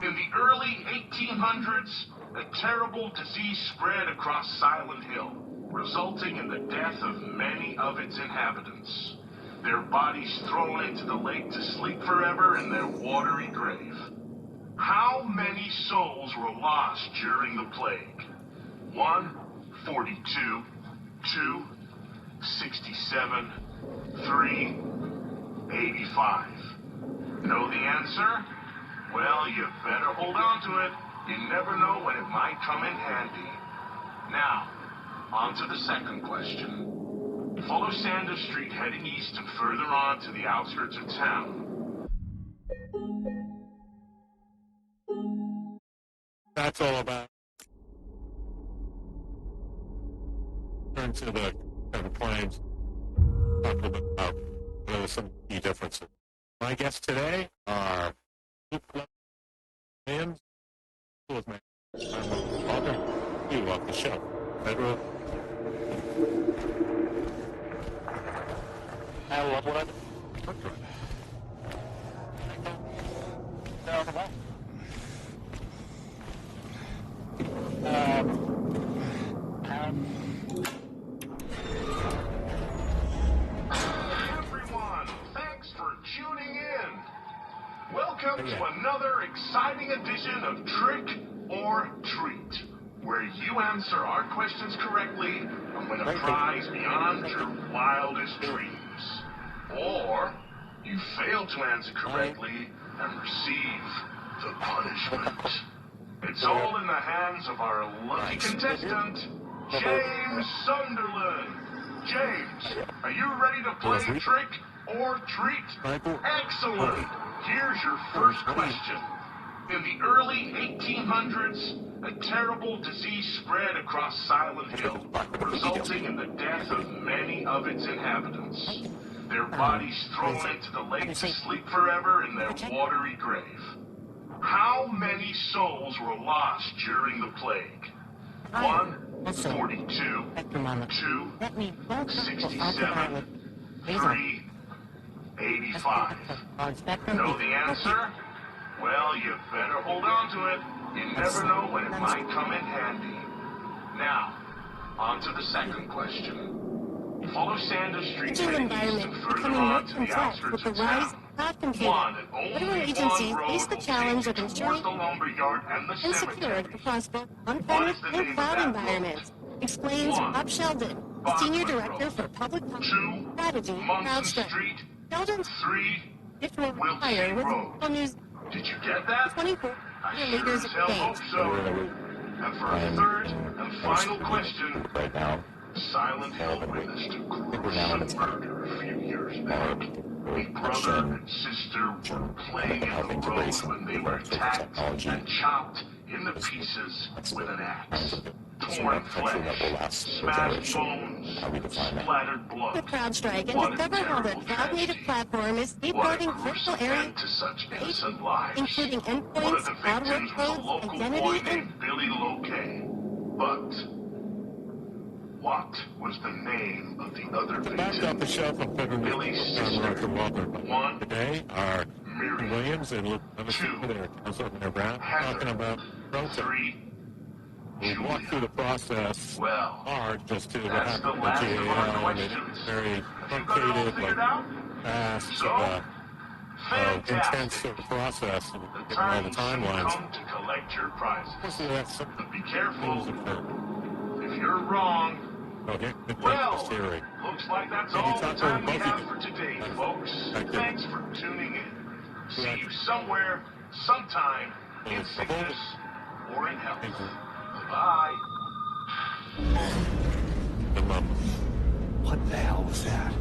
In the early 1800s, a terrible disease spread across Silent Hill, resulting in the death of many of its inhabitants. Their bodies thrown into the lake to sleep forever in their watery grave. How many souls were lost during the plague? 1, 42, 2, 67, 3, 85. Know the answer? Well, you better hold on to it. You never know when it might come in handy. Now, on to the second question. Follow Sanders Street heading east and further on to the outskirts of town. That's all about. Turn to the claims. Talk a little bit about some key differences. My guests today are Williams, who is my author, you off the show. Federal. I love what I do. Everyone, thanks for tuning in. Welcome to another exciting edition of Trick or Treat, where you answer our questions correctly and win a prize beyond your wildest dreams. Or you fail to answer correctly and receive the punishment. It's all in the hands of our lucky contestant, James Sunderland. James, are you ready to play Trick or Treat? Excellent. Here's your first question. In the early 1800s, a terrible disease spread across Silent Hill, resulting in the death of many of its inhabitants. Their bodies thrown into the lake to sleep forever in their watery grave. How many souls were lost during the plague? 1, 42, 2, 67, 3, 85. Know the answer? Well, you better hold on to it. You never know when it might come in handy. Now, on to the second question. Follow Sanders Street heading east and further on to the outskirts of town. One and only Federal one agencies road face the will challenge take of you ensuring toward the lumberyard and the and secured cemetery. across both What on-premise is the and name of cloud that environments, explains One, Rob Sheldon, Senior Director for Public Policy Strategy at Munson CrowdStrike. Street. Sheldon's 3, additional Wilkesy hire with Road. Apple News Did you get that? 24 I your sure leaders as hell hope engaged. so. And for a third and final question, right now. Silent Hill witnessed a gruesome murder a few years back. A brother and sister were playing in the road when they were attacked and chopped into pieces with an axe. Torn flesh, smashed bones, splattered The blood. CrowdStrike and What a discover how the terrible cloud-native tragedy. platform is What a safeguarding critical gruesome areas end to such innocent lives. including One of endpoints, the cloud victims was a workloads, local boy identity, and named Billy Locay. But what was the name of the other To back up victim? the show from Federal Billy's News, sister. I'm Arthur Walker. One, Today are Miriam. Williams and Luke Two, there, Councilor Mayor Brown, Heather. talking about protest. 3, We walked through the process Well, hard just to what that's happened the with last of our GAL, and questions. it's very Have you got it all truncated, figured like out? fast, So, intense fantastic. sort of process, and The getting all the time soon timelines. come to collect your prizes. Mostly that's some But be things careful. occur. If you're wrong, Okay, good well, thanks, theory. looks like that's Can you all the talk to time we both of have you? for today, Thanks. folks. Thank you. Thanks for tuning in. See Correct. you somewhere, sometime, in Well, sickness or in health. Thank you. Bye. The mum. What the hell was that?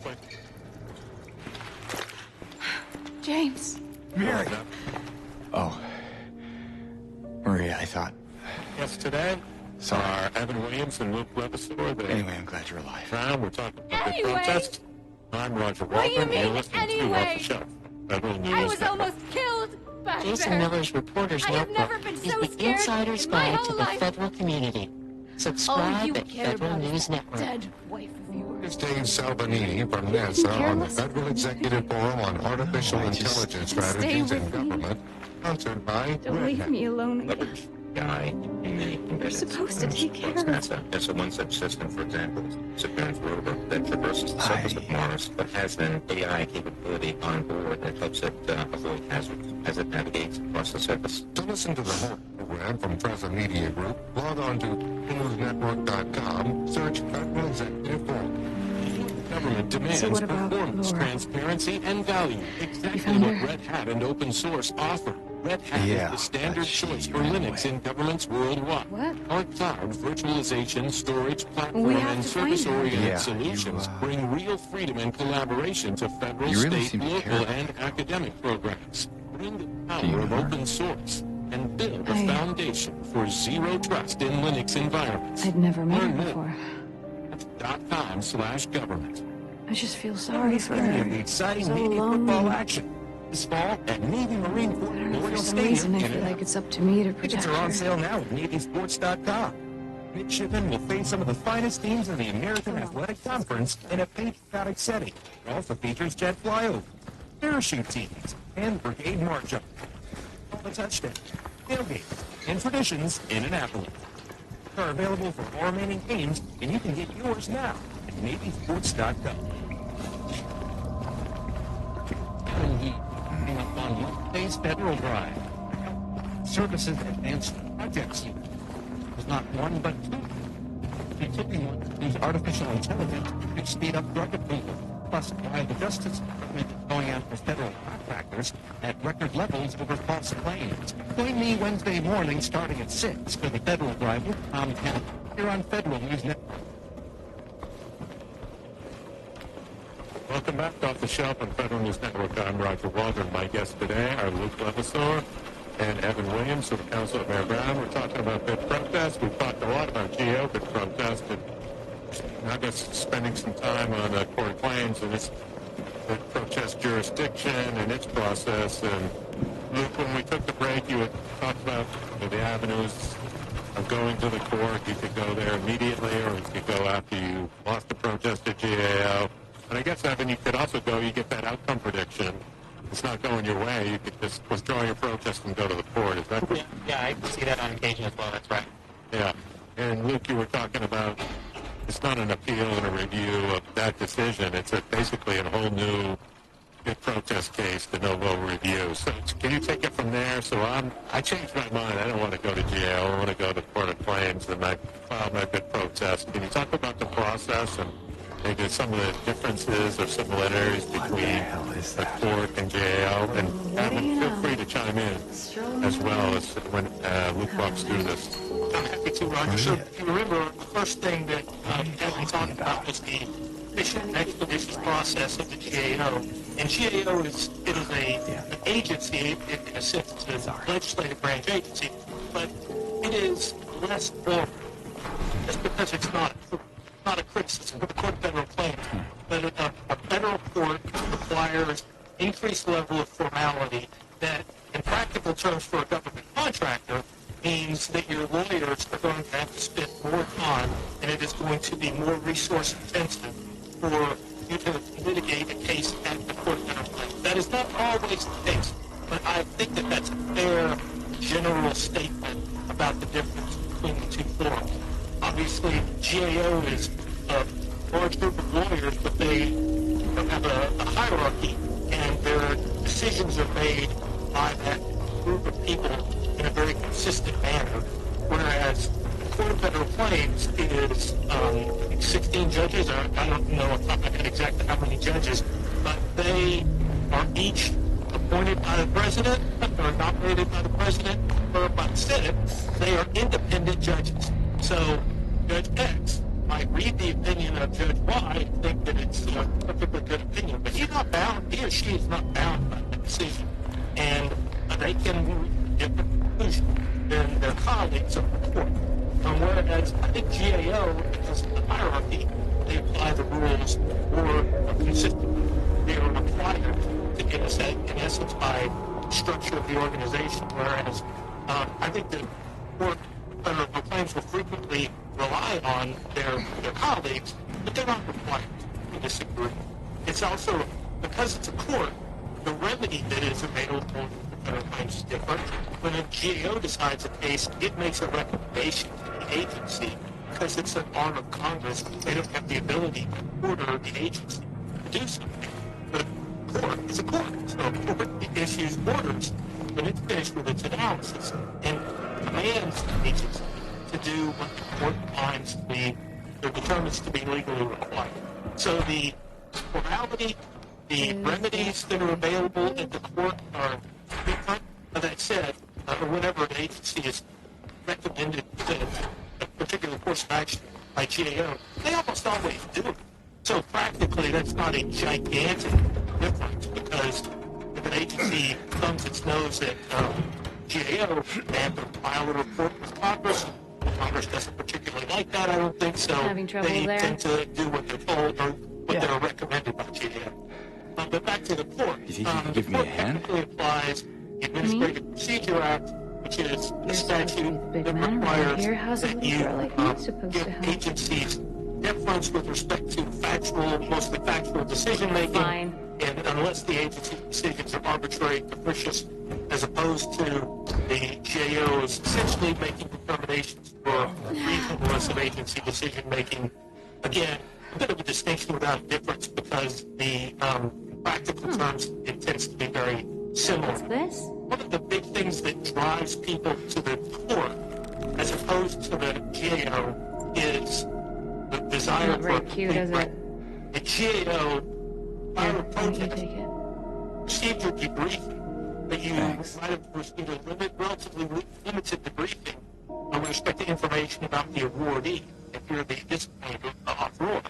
quick. James. Mary! Oh. Maria, I thought. Yes, today Sorry. are Evan Williams and Luke Levasseur. Anyway, I'm glad you're alive. Now we're talking about the Anyway. protest. I'm Roger What do you Waldron. You're mean, listening to anyway? Off the Shelf. Federal News I was Network. almost killed back Jason there. Miller's Reporter's I have Notebook never been is so the scared insider's in my guide whole to the life. federal community. All Subscribe you at care Federal about News is Network. dead wife of yours. Here's Dave Salvanini from NASA on the Federal Executive Forum on Artificial Intelligence Strategies in Government, sponsored by Don't leave me alone again. AI in the You're embedded supposed to take care of NASA. There's one such system, for example, Perseverance rover that traverses the surface of Mars, but has an AI capability on board that helps it avoid hazards as it navigates across the surface. To listen to the whole program from Presa Media Group, log on to newsnetwork.com, search Federal Executive Forum. Government demands So what about performance, Laura? transparency, and value. Exactly found what her? Red Hat and open source offer. Red Hat Yeah, is the standard but she choice for ran Linux in governments worldwide. What? Our cloud, virtualization, storage, platform, We have and to find her. service-oriented Yeah, solutions bring real freedom and collaboration to federal, You really state, seem to local, care. and academic programs. Bring the Do power you of know her? open source and build a I- foundation for zero trust in Linux environments. I'd never met her Learn more before. at .com/government. I just feel sorry for Any of her. the exciting So Navy lonely. football action this fall at Navy Marine Corps I don't know, for Memorial some Stadium. reason I in feel Ann like it's up to me to Tickets protect are on her. sale now at NavySports.com. Midshipmen will face some of the finest teams in the American Athletic Conference in a patriotic setting. It also features jet flyover, parachute teams, and brigade march up. All the touchdowns, tailgates, and traditions in Annapolis. Are available for all remaining games, and you can get yours now at NavySports.com. Coming up on Monday's Federal Drive. Services Advanced Projects Unit. There's not one but two. The tipping one use artificial intelligence to speed up drug approval. Plus, while the Justice Department is going after federal contractors at record levels over false claims. Join me Wednesday morning starting at 6 for the Federal Drive with Tom Kennedy here on Federal News Network. Welcome back to Off the Shelf on Federal News Network. I'm Roger Waldron. My guests today are Luke Levasseur and Evan Williams of the Council of Mayor Brown. We're talking about bid protest. We've talked a lot about GO bid protest, and now just spending some time on Court of Claims and its the protest jurisdiction and its process. And Luke, when we took the break, you had talked about the avenues of going to the court. You could go there immediately, or you could go after you lost the protest at GAO. And I guess, Evan, you could also go, you get that outcome prediction. It's not going your way. You could just withdraw your protest and go to the court. Is that correct? Yeah, I see that on occasion as well. That's right. Yeah. And Luke, you were talking about it's not an appeal and a review of that decision. It's basically a whole new bid protest case, de novo review. So can you take it from there? So I changed my mind. I don't want to go to jail. I want to go to Court of Claims, and I filed my bid protest. Can you talk about the process and maybe some of the differences or similarities between the court and GAO? And Evan, feel free to chime in as well as when Luke walks through this. I'm happy to, Roger. So if you remember, the first thing that Evan talked about was the efficient, expeditious process of the GAO. And GAO is an agency, in a sense, it's a legislative branch agency, but it is less formal. Just because it's not a criticism of the Court of Federal Claims, but a federal court requires increased level of formality that, in practical terms for a government contractor, means that your lawyers are going to have to spend more time, and it is going to be more resource intensive for you to litigate a case at the Court of Federal Claims. That is not always the case, but I think that that's a fair general statement about the difference between the two forms. Obviously, GAO is a large group of lawyers, but they have a hierarchy, and their decisions are made by that group of people in a very consistent manner, whereas the Court of Federal Claims is 16 judges. I don't know off the top of my head exactly how many judges, but they are each appointed by the President, or nominated by the President, or by the Senate. They are independent judges. So Judge X might read the opinion of Judge Y and think that it's a perfectly good opinion, but he's not bound, he or she is not bound by the decision. And they can reach different conclusions than their colleagues on the court. Whereas I think GAO, because of the hierarchy, they apply the rules more consistently. They are required to get us in essence by structure of the organization, whereas I think the court federal claims will frequently rely on their colleagues, but they're not required to disagree. It's also, because it's a court, the remedy that is available to federal claims is different. When a GAO decides a case, it makes a recommendation to the agency. Because it's an arm of Congress, they don't have the ability to order the agency to do something. But a court is a court, so a court issues orders when it's finished with its analysis and commands the agency to do what the court finds to be, or determines to be legally required. So the morality, the remedies that are available at the court are different. That said, whenever an agency is recommended a particular course of action by GAO, they almost always do it. So practically, that's not a gigantic difference, because if an agency thumbs its nose at GAO, they have to file a report with Congress. Congress doesn't particularly like that, I don't think, so they tend to do what they're told or what they're recommended by GAO. But back to the court. You think you can give me a hand? Technically applies the Administrative Procedure Act, which is a statute that requires that you give agencies deference with respect to mostly factual decision-making, and unless the agency's decisions are arbitrary, capricious, as opposed to the GAO's essentially making determinations for reasonableness of agency decision-making. Again, a bit of a distinction without a difference, because the practical terms, it tends to be very similar. One of the big things that drives people to the court, as opposed to the GAO, is the desire for a complete record. The GAO, prior to protest, received your debriefing, but you might have received a relatively limited debriefing with respect to information about the awardee, if you're the disappointed offeror.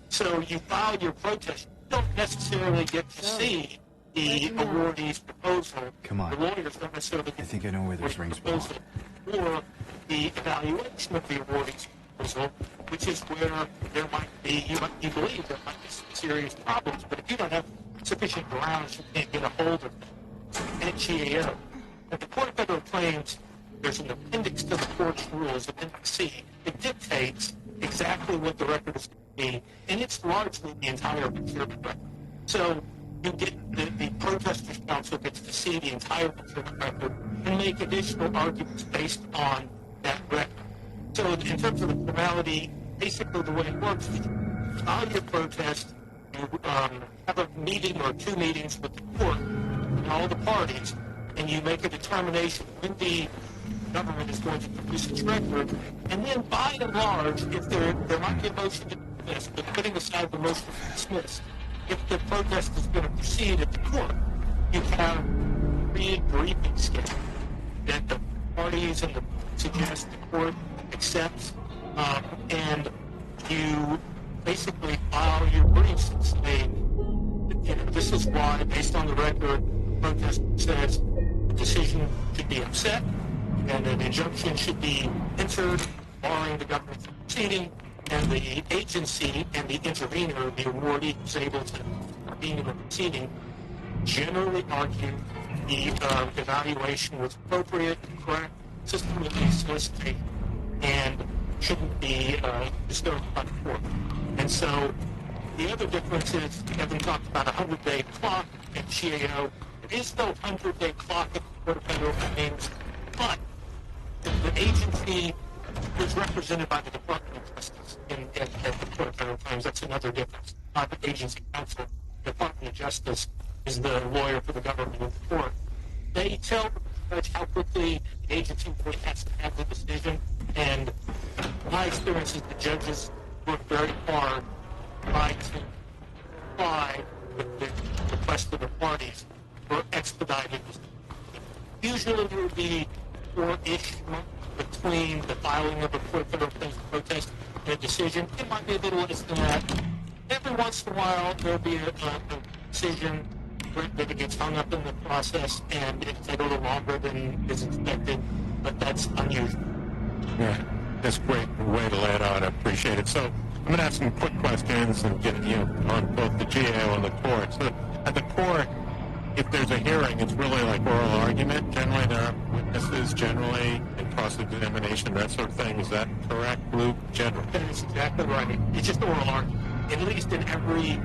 So you filed your protest. You don't necessarily get to see the awardee's proposal. Come on. The lawyers don't necessarily get I think I know where those rings belong. or the evaluation of the awardee's proposal, which is where there might be, you believe there might be some serious problems, but if you don't have sufficient grounds, you can't get a hold of them at GAO. At the Court of Federal Claims, there's an appendix to the court's rules, Appendix C. It dictates exactly what the record is going to be, and it's largely the entire procurement record. So you get the protesters' counsel gets to see the entire procurement record and make additional arguments based on that record. So in terms of the formality, basically the way it works is you file your protest, you have a meeting or two meetings with the court and all the parties, and you make a determination when the government is going to produce its record, and then by and large, if there might be a motion to dismiss, but putting aside the motion to dismiss, if the protest is going to proceed at the court, you have a briefing schedule that the parties and the suggest the court accepts, and you basically file your briefs and say, this is why, based on the record, the protest says the decision should be upset, and an injunction should be entered, barring the government from proceeding, and the agency and the intervener, the awardee who's able to intervene in the proceeding, generally argue the evaluation was appropriate, correct, systematically solicited, and shouldn't be disturbed by the court. And so the other difference is, Evan talked about a 100-day clock at GAO. There is no 100-day clock at the Court of Federal Claims, but the agency is represented by the Department of Justice at the Court of Federal Claims. That's another difference. Not the agency counsel. The Department of Justice is the lawyer for the government in the court. They tell the judge how quickly the agency really has to have the decision, and my experience is the judges work very hard trying to comply with the request of the parties for expedited decision. Usually there would be 4-ish months between the filing of a Court of Federal Claims protest a decision. It might be a little less than that. Every once in a while, there'll be a decision that it gets hung up in the process and it takes a little longer than is expected, but that's unusual. Yeah, that's a great way to lay it out. I appreciate it. So I'm going to ask some quick questions and get on both the GAO and the court. So at the court, if there's a hearing, it's really like oral argument. Generally, there are witnesses, generally, in cross-examination, that sort of thing. Is that correct, Luke? Generally. That is exactly right. It's just oral argument, at least in every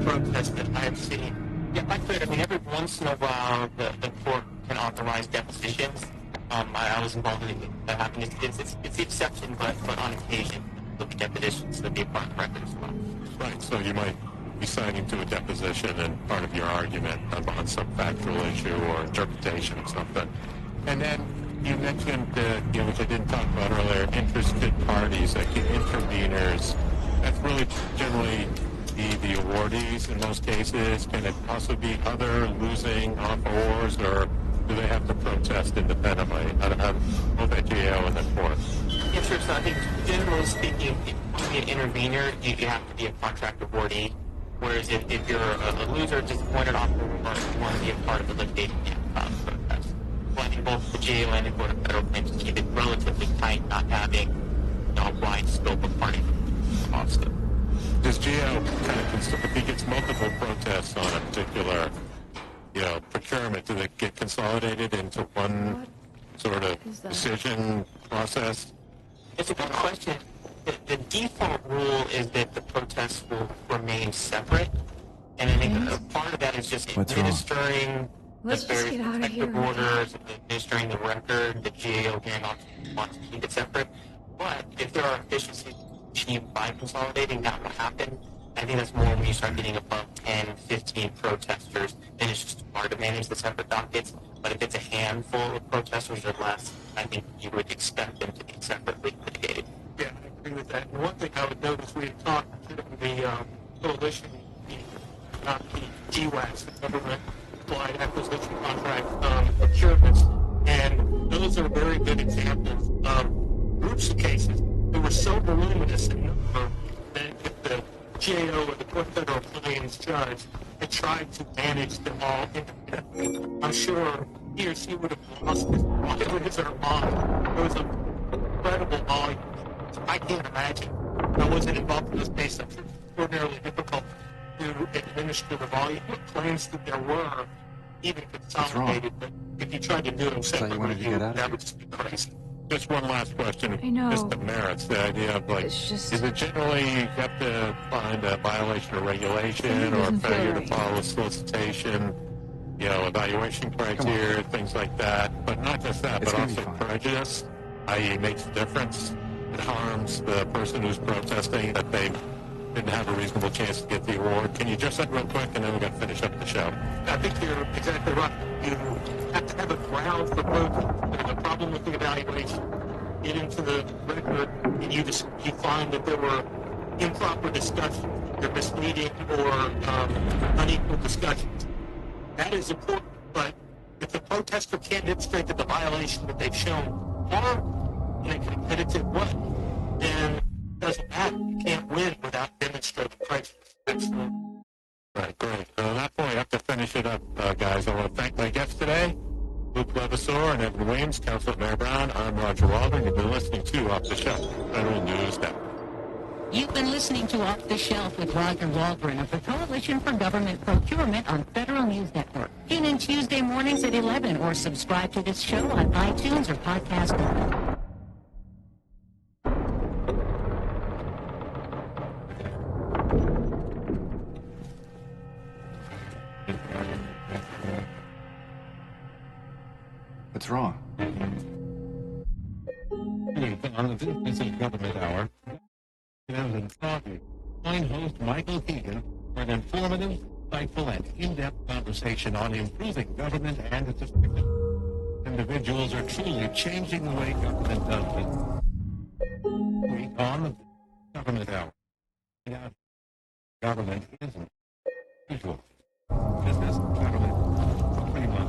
protest that I have seen. Yeah, I could. I mean, every once in a while, the court can authorize depositions. I was involved in it. That happened. It's the exception, but on occasion, there'll be depositions. There'll be a part of the record as well. Right, so you might be signing to a deposition and part of your argument on some factual issue or interpretation of something. And then you mentioned, which I didn't talk about earlier, interested parties, like interveners. That's really generally the awardees in most cases. Can it also be other losing offerors, or do they have to protest independently? Both at GAO and at court. Yeah, sure. So I think generally speaking, if you be an intervener, you have to be a contract awardee. Whereas if you're a loser, disappointed offeror, or you want to be a part of the litigation, you have to file a protest. Well, I think both the GAO and the Court of Federal Claims keep it relatively tight, not having a wide scope of party lawsuit. Does GAO kind of, if he gets multiple protests on a particular, procurement, do they get consolidated into one sort of decision process? It's a good question. The default rule is that the protests will remain separate, and I think a part of that is just administering the various protective orders, administering the record. The GAO wants to keep it separate, but if there are efficiencies achieved by consolidating, that will happen. I think that's more when you start getting above 10, 15 protesters, then it's just hard to manage the separate dockets. But if it's a handful of protesters or less, I think you would expect them to be separately litigated. Yeah, I agree with that. And one thing I would notice, we had talked to the coalition, not the GWACs, the government applied acquisition contract procurements, and those are very good examples of groups of cases that were so voluminous in number that if the GAO or the Court of Federal Claims judge had tried to manage them all independently, I'm sure he or she would have lost his or her mind. There was an incredible volume. I can't imagine. I wasn't involved in this case. I'm sure it's extraordinarily difficult to administer the volume of claims that there were, even consolidated. But if you tried to do them separately, that would just be crazy. Just one last question. I know. Just the merits, the idea of is it generally you have to find a violation of regulation or a failure to follow solicitation, evaluation criteria, things like that. But not just that, but also prejudice, i.e. it makes a difference. It harms the person who's protesting that they didn't have a reasonable chance to get the award. Can you just that real quick, and then we're going to finish up the show? I think you're exactly right. You have to have a ground for protest. There's a problem with the evaluation. Get into the record, and you find that there were improper discussions, or misleading, or unequal discussions. That is important, but if the protester can't demonstrate that the violation that they've shown are in a competitive way, then it doesn't matter. You can't win without demonstrating prejudice. Excellent. Right, great. On that point, I have to finish it up, guys. I want to thank my guests today, Luke Levasseur and Evan Williams, Councilor Mayor Brown. I'm Roger Waldron. You've been listening to Off the Shelf, Federal News Network. You've been listening to Off the Shelf with Roger Waldron of the Coalition for Government Procurement on Federal News Network. Tune in Tuesday mornings at 11 or subscribe to this show on iTunes or Podcast Network. What's wrong? On the Vincent Government Hour, and coffee. Join host Michael Keegan for an informative, insightful, and in-depth conversation on improving government and its effectiveness. Individuals are truly changing the way government does business. Week on the Government Hour. Government isn't usual. Business, government, pretty much.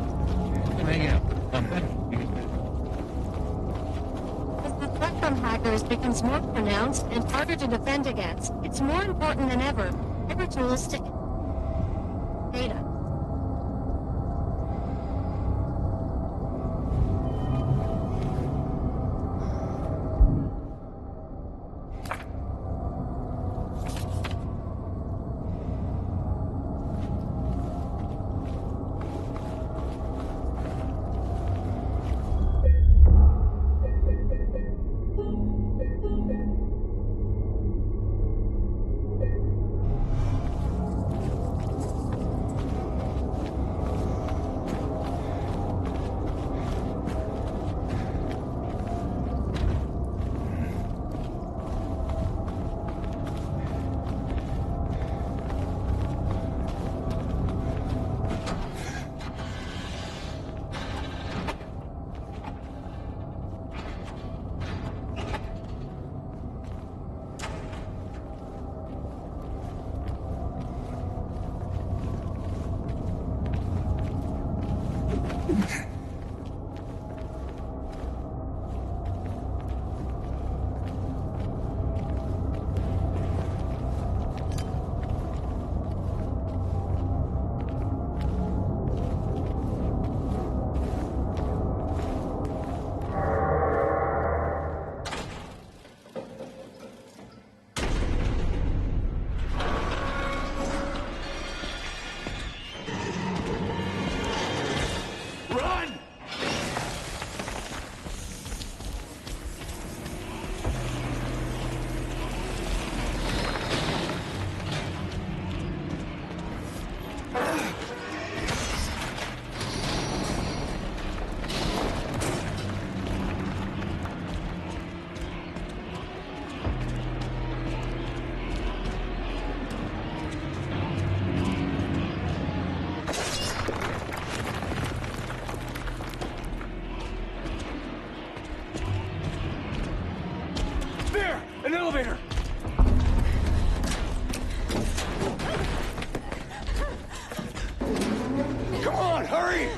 10 a.m. on Federal News Network. Is the threat from hackers becomes more pronounced and harder to defend against, it's more important than ever for tools to data. An elevator! Come on, hurry!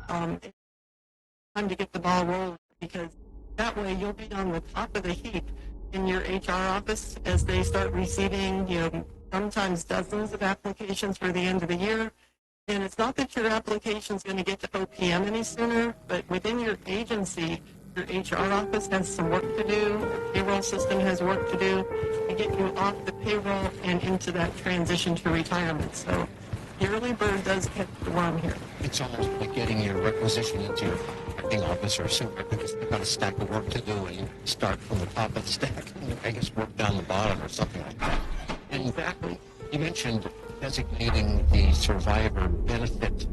it's time to get the ball rolling, because that way you'll be on the top of the heap in your HR office as they start receiving, sometimes dozens of applications for the end of the year. And it's not that your application's going to get to OPM any sooner, but within your agency, your HR office has some work to do, your payroll system has work to do to get you off the payroll and into that transition to retirement. So the early bird does catch the worm here. It's almost like getting your requisition into your acting office or sooner, because you've got a stack of work to do and you start from the top of the stack and I guess work down the bottom or something like that. And exactly. You mentioned designating the survivor benefit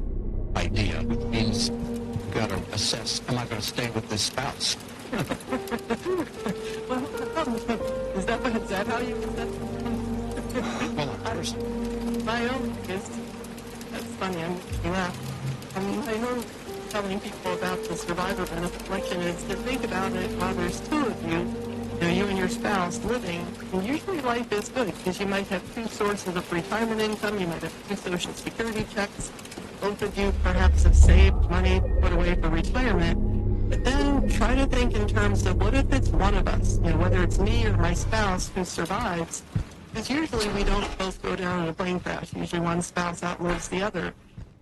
idea, which means you've got to assess, am I going to stay with this spouse? Well, is that how you assess it? Well, of course. My own is, that's funny, I'm making laugh. My own telling people about the survivor benefit election is to think about it while there's two of you, you and your spouse living, and usually life is good because you might have two sources of retirement income, you might have two Social Security checks, both of you perhaps have saved money put away for retirement, but then try to think in terms of what if it's one of us, whether it's me or my spouse who survives, because usually we don't both go down in a plane crash, usually one spouse outlives the other.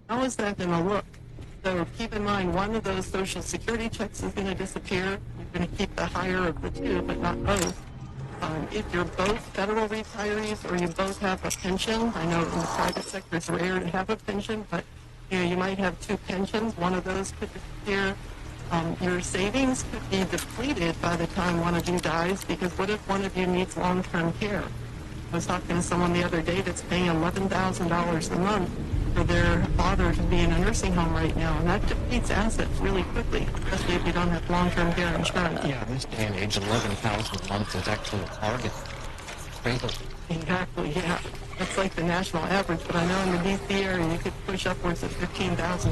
How is that going to look? So keep in mind, one of those Social Security checks is going to disappear. You're going to keep the higher of the two, but not both. If you're both federal retirees or you both have a pension, I know in the private sector it's rare to have a pension, but you might have two pensions. One of those could disappear. Your savings could be depleted by the time one of you dies, because what if one of you needs long-term care? I was talking to someone the other day that's paying $11,000 a month for their father to be in a nursing home right now, and that depletes assets really quickly, especially if you don't have long-term care insurance. Yeah, in this day and age, $11,000 a month is actually a target. Crazy. Exactly, yeah. That's like the national average, but I know in the D.C. area you could push upwards of $15,000.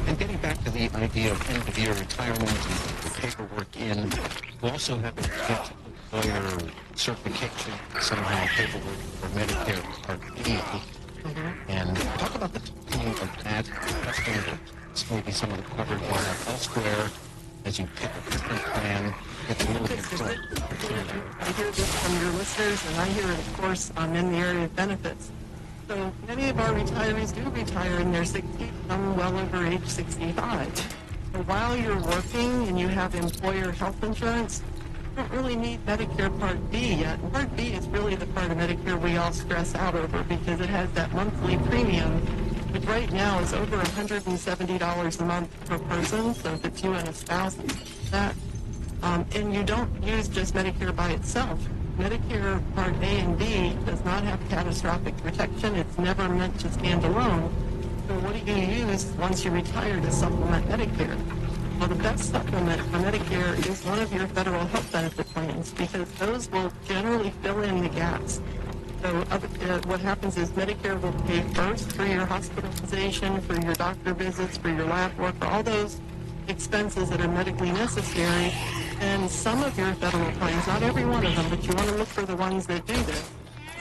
And getting back to the idea of end-of-year retirement and the paperwork in, we also have to get employer certification, somehow paperwork for Medicare Part B. And talk about the timing of that. That's going to maybe some of the coverage you have elsewhere as you pick a different plan. It's a little bit I hear this from your listeners, and I hear it, of course, in the area of benefits. So many of our retirees do retire in their 60s, some well over age 65. So while you're working and you have employer health insurance, you don't really need Medicare Part B yet. Part B is really the part of Medicare we all stress out over because it has that monthly premium, which right now is over $170 a month per person. So if it's you and a spouse, that. And you don't use just Medicare by itself. Medicare Part A and B does not have catastrophic protection. It's never meant to stand alone. So what are you going to use once you retire to supplement Medicare? Well, the best supplement for Medicare is one of your federal health benefit plans, because those will generally fill in the gaps. So what happens is Medicare will pay first for your hospitalization, for your doctor visits, for your lab work, for all those expenses that are medically necessary. And some of your federal plans, not every one of them, but you want to look for the ones that do this,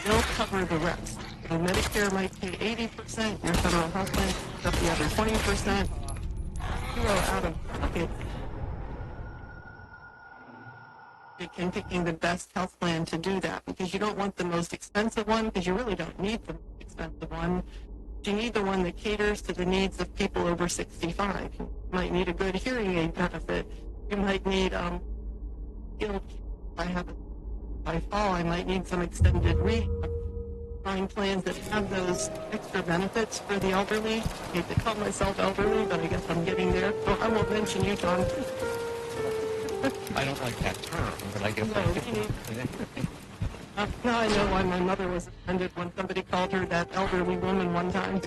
they'll cover the rest. So Medicare might pay 80%, your federal health plan picks up the other 20%. Zero out of pocket. In picking the best health plan to do that, because you don't want the most expensive one, because you really don't need the most expensive one. You need the one that caters to the needs of people over 65. You might need a good hearing aid benefit. You might need, if I fall, I might need some extended rehab. Find plans that have those extra benefits for the elderly. I hate to call myself elderly, but I guess I'm getting there. Well, I won't mention you, John. I don't like that term, but I guess now I know why my mother was offended when somebody called her that elderly woman one time.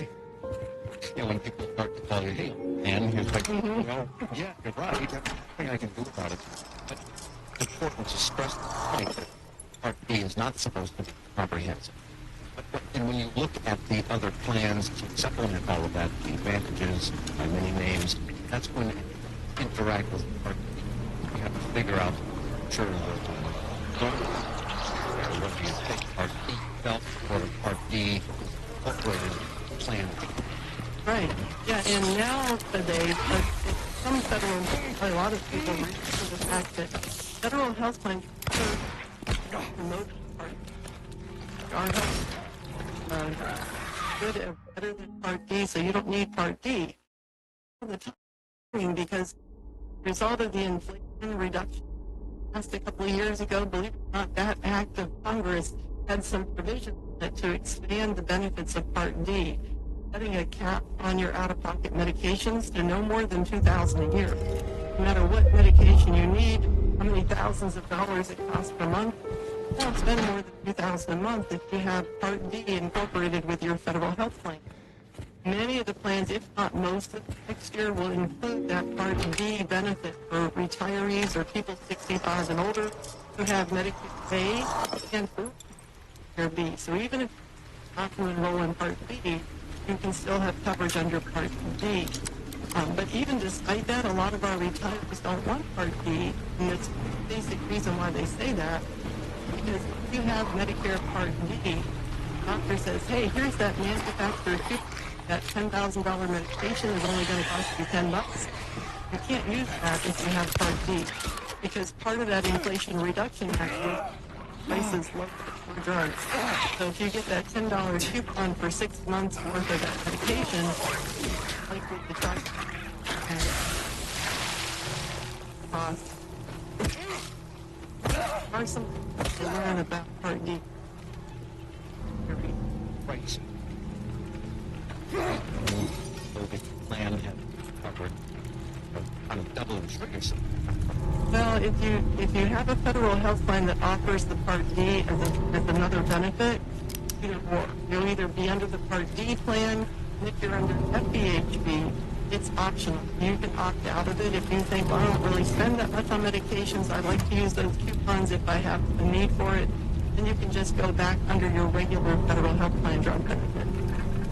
Yeah, when people start to call you, hey, and you're like, well, yeah, you're right. There's nothing I can do about it. But it's important to stress the point that Part B is not supposed to be comprehensive. And when you look at the other plans to supplement all of that, the advantages by many names, that's when you interact with Part B. You have to figure out, sure, whether you take Part B itself or Part B incorporated plan. Right. Yeah, and nowadays, some federal, a lot of people reach to the fact that federal health plans promote our health good and better than Part D, so you don't need Part D. The time, because the result of the Inflation Reduction passed a couple of years ago, believe it or not, that act of Congress had some provisions in it to expand the benefits of Part D, setting a cap on your out-of-pocket medications to no more than $2,000 a year. No matter what medication you need, how many thousands of dollars it costs per month, you won't spend more than $2,000 a month if you have Part D incorporated with your federal health plan. Many of the plans, if not most of next year, will include that Part D benefit for retirees or people 65 and older who have Medicare A and Medicare B. So even if you're not going to enroll in Part B, you can still have coverage under Part D. But even despite that, a lot of our retirees don't want Part D, and it's the basic reason why they say that, because if you have Medicare Part D, the doctor says, hey, here's that manufacturer coupon. That $10,000 medication is only going to cost you $10. You can't use that if you have Part D, because part of that Inflation Reduction Act prices low for drugs. So if you get that $10 coupon for 6 months worth of that medication, likely the drug cost. Are some to learn about Part D? Right. So the plan had covered kind of double insurance. Well, if you have a federal health plan that offers the Part D as another benefit, you'll either be under the Part D plan, and if you're under FEHB, it's optional. You can opt out of it if you think, well, I don't really spend that much on medications. I'd like to use those coupons if I have the need for it. Then you can just go back under your regular federal health plan drug benefit.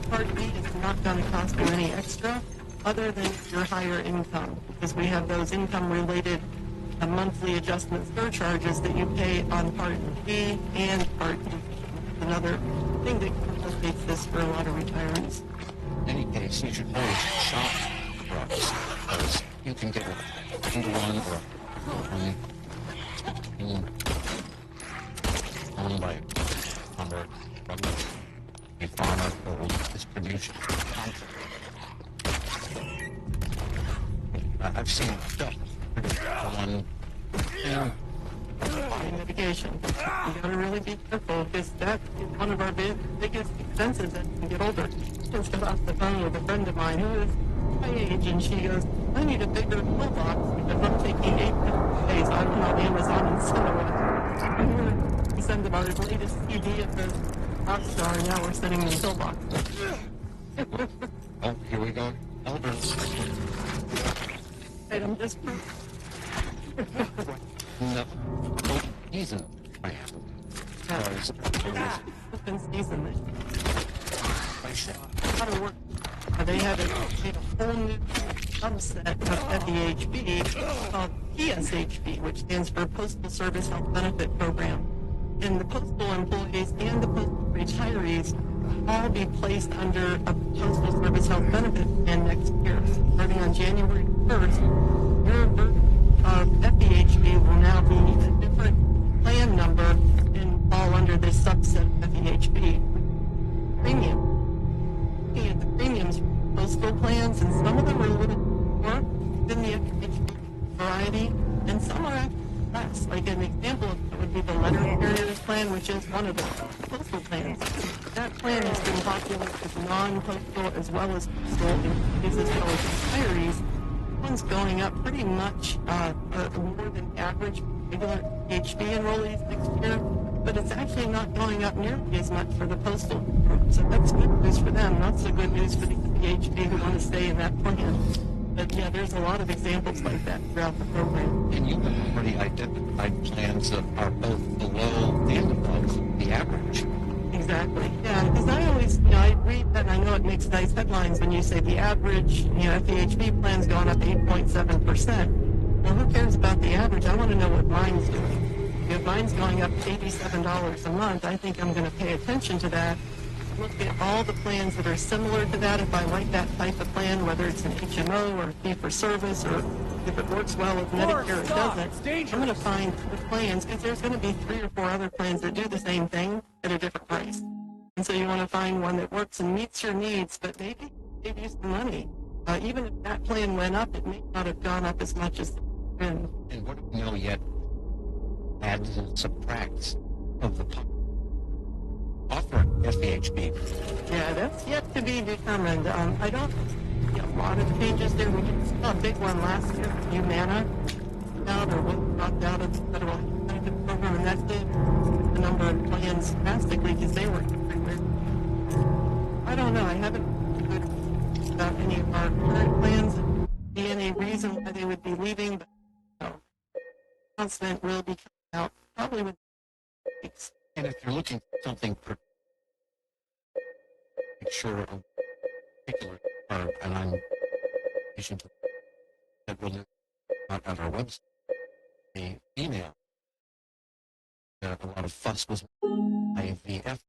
Part D is not going to cost you any extra other than your higher income, because we have those income-related monthly adjustment surcharges that you pay on Part D and Part D. Another thing that complicates this for a lot of retirees. In any case, you should always shop drugs, because you can get a 1-to-1 or owned by a farmer or distribution contract. I've seen stuff on medication. You gotta really be careful, because that is one of our biggest expenses as we get older. I just got off the phone with a friend of mine who is my age, and she goes, I need a bigger pillbox because I'm taking 8 pills days. I went on Amazon and sent them. We send them our latest CD of the Rockstar, and now we're sending them pillboxes. Oh, here we go. Elders. Hey, I'm just... No. Season. I have. Open season. How to work. They have a whole new subset of FEHB called PSHB, which stands for Postal Service Health Benefit Program. And the postal employees and the postal retirees will all be placed under a Postal Service Health Benefit plan next year. Starting on January 1st, your version of FEHB will now be a different plan number and fall under this subset of FEHB. Premium. Looking at the premiums for postal plans, and some of them are a little more than the FEHB variety, and some are actually less. Like an example of that would be the letter carriers plan, which is one of the postal plans. That plan has been popular with non-postal as well as postal employees as well as retirees. One's going up pretty much more than average regular PHB enrollees next year, but it's actually not going up nearly as much for the postal group. So that's good news for them, not so good news for the PHB who want to stay in that plan. But yeah, there's a lot of examples like that throughout the program. And you have already identified plans that are both below and above the average. Exactly. Yeah, because I always, I read that and I know it makes nice headlines when you say the average, FEHB plan's going up 8.7%. Well, who cares about the average? I want to know what mine's doing. If mine's going up $87 a month, I think I'm going to pay attention to that. look at all the plans that are similar to that. If I like that type of plan, whether it's an HMO or fee for service, or if it works well with Medicare or it doesn't, I'm going to find the plans, because there's going to be 3 or 4 other plans that do the same thing at a different price. And so you want to find one that works and meets your needs, but maybe save you some money. Even if that plan went up, it may not have gone up as much as the trend. And what do we know yet adds and subtracts of the offering SVHB? Yeah, that's yet to be determined. I don't see a lot of changes there. We saw a big one last year with Humana. Now they're dropped out of the federal benefit program, and that did the number of plans drastically because they were everywhere. I don't know. I haven't heard about any of our current plans and see any reason why they would be leaving, but announcement will be coming out probably with weeks. And if you're looking for something make sure a particular and I'm patient that will not on our website the email. A lot of fuss was IVF.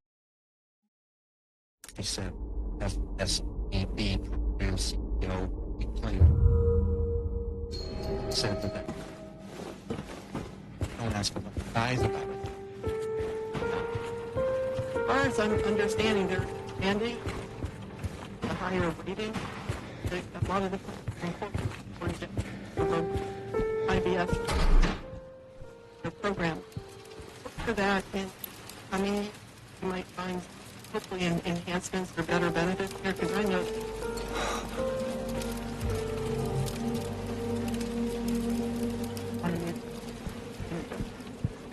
He said FSEB program CEO said that don't ask about the guys about it. As far as I'm understanding, they're expanding a higher rating. A lot of the IVF program. Look for that, and I mean, you might find hopefully enhancements or better benefits here, because I know.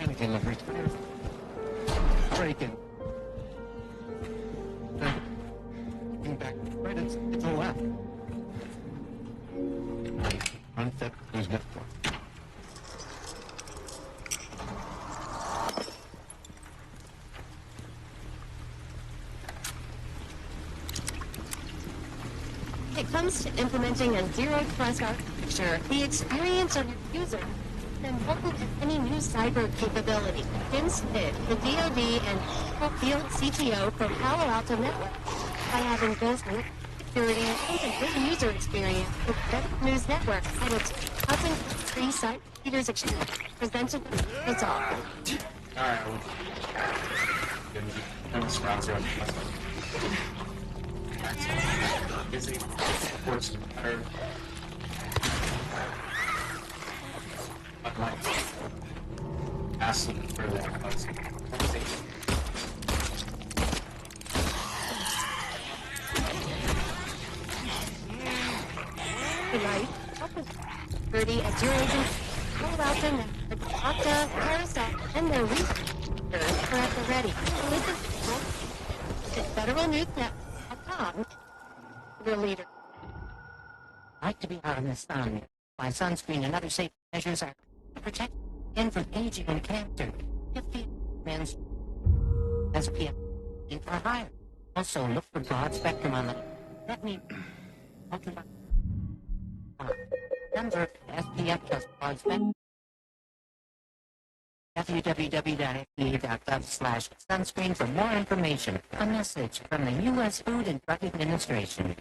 Anakin of retirement. Breaking. Looking back right, it's a left. Unfit News Network. When it comes to implementing a zero-trust architecture, the experience of your user is important as any new cyber capability. Jim Smith, the DoD and Field CTO for Palo Alto Network, by having both security and a good user experience with Federal News Network and its 1,003 site leaders experience presented as often. All right. Busy. Of course, better. But my ask them for that conversation. Tonight, security at your agents, Palo Alto Network, Okta, Carousel, and their researchers are at the ready. Visit federalnewsnet.com. Your leader. Like to be out in the sun. My sunscreen and other safety measures are to protect skin from aging and cancer. 50 men's SPF or higher. Also, look for broad spectrum on the. Let me. Number SPF plus broad spectrum. www.fda.gov/sunscreen for more information. A message from the U.S. Food and Drug Administration.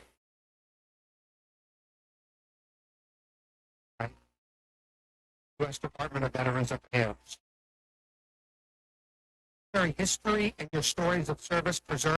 U.S. Department of Veterans Affairs. Your history and your stories of service preserved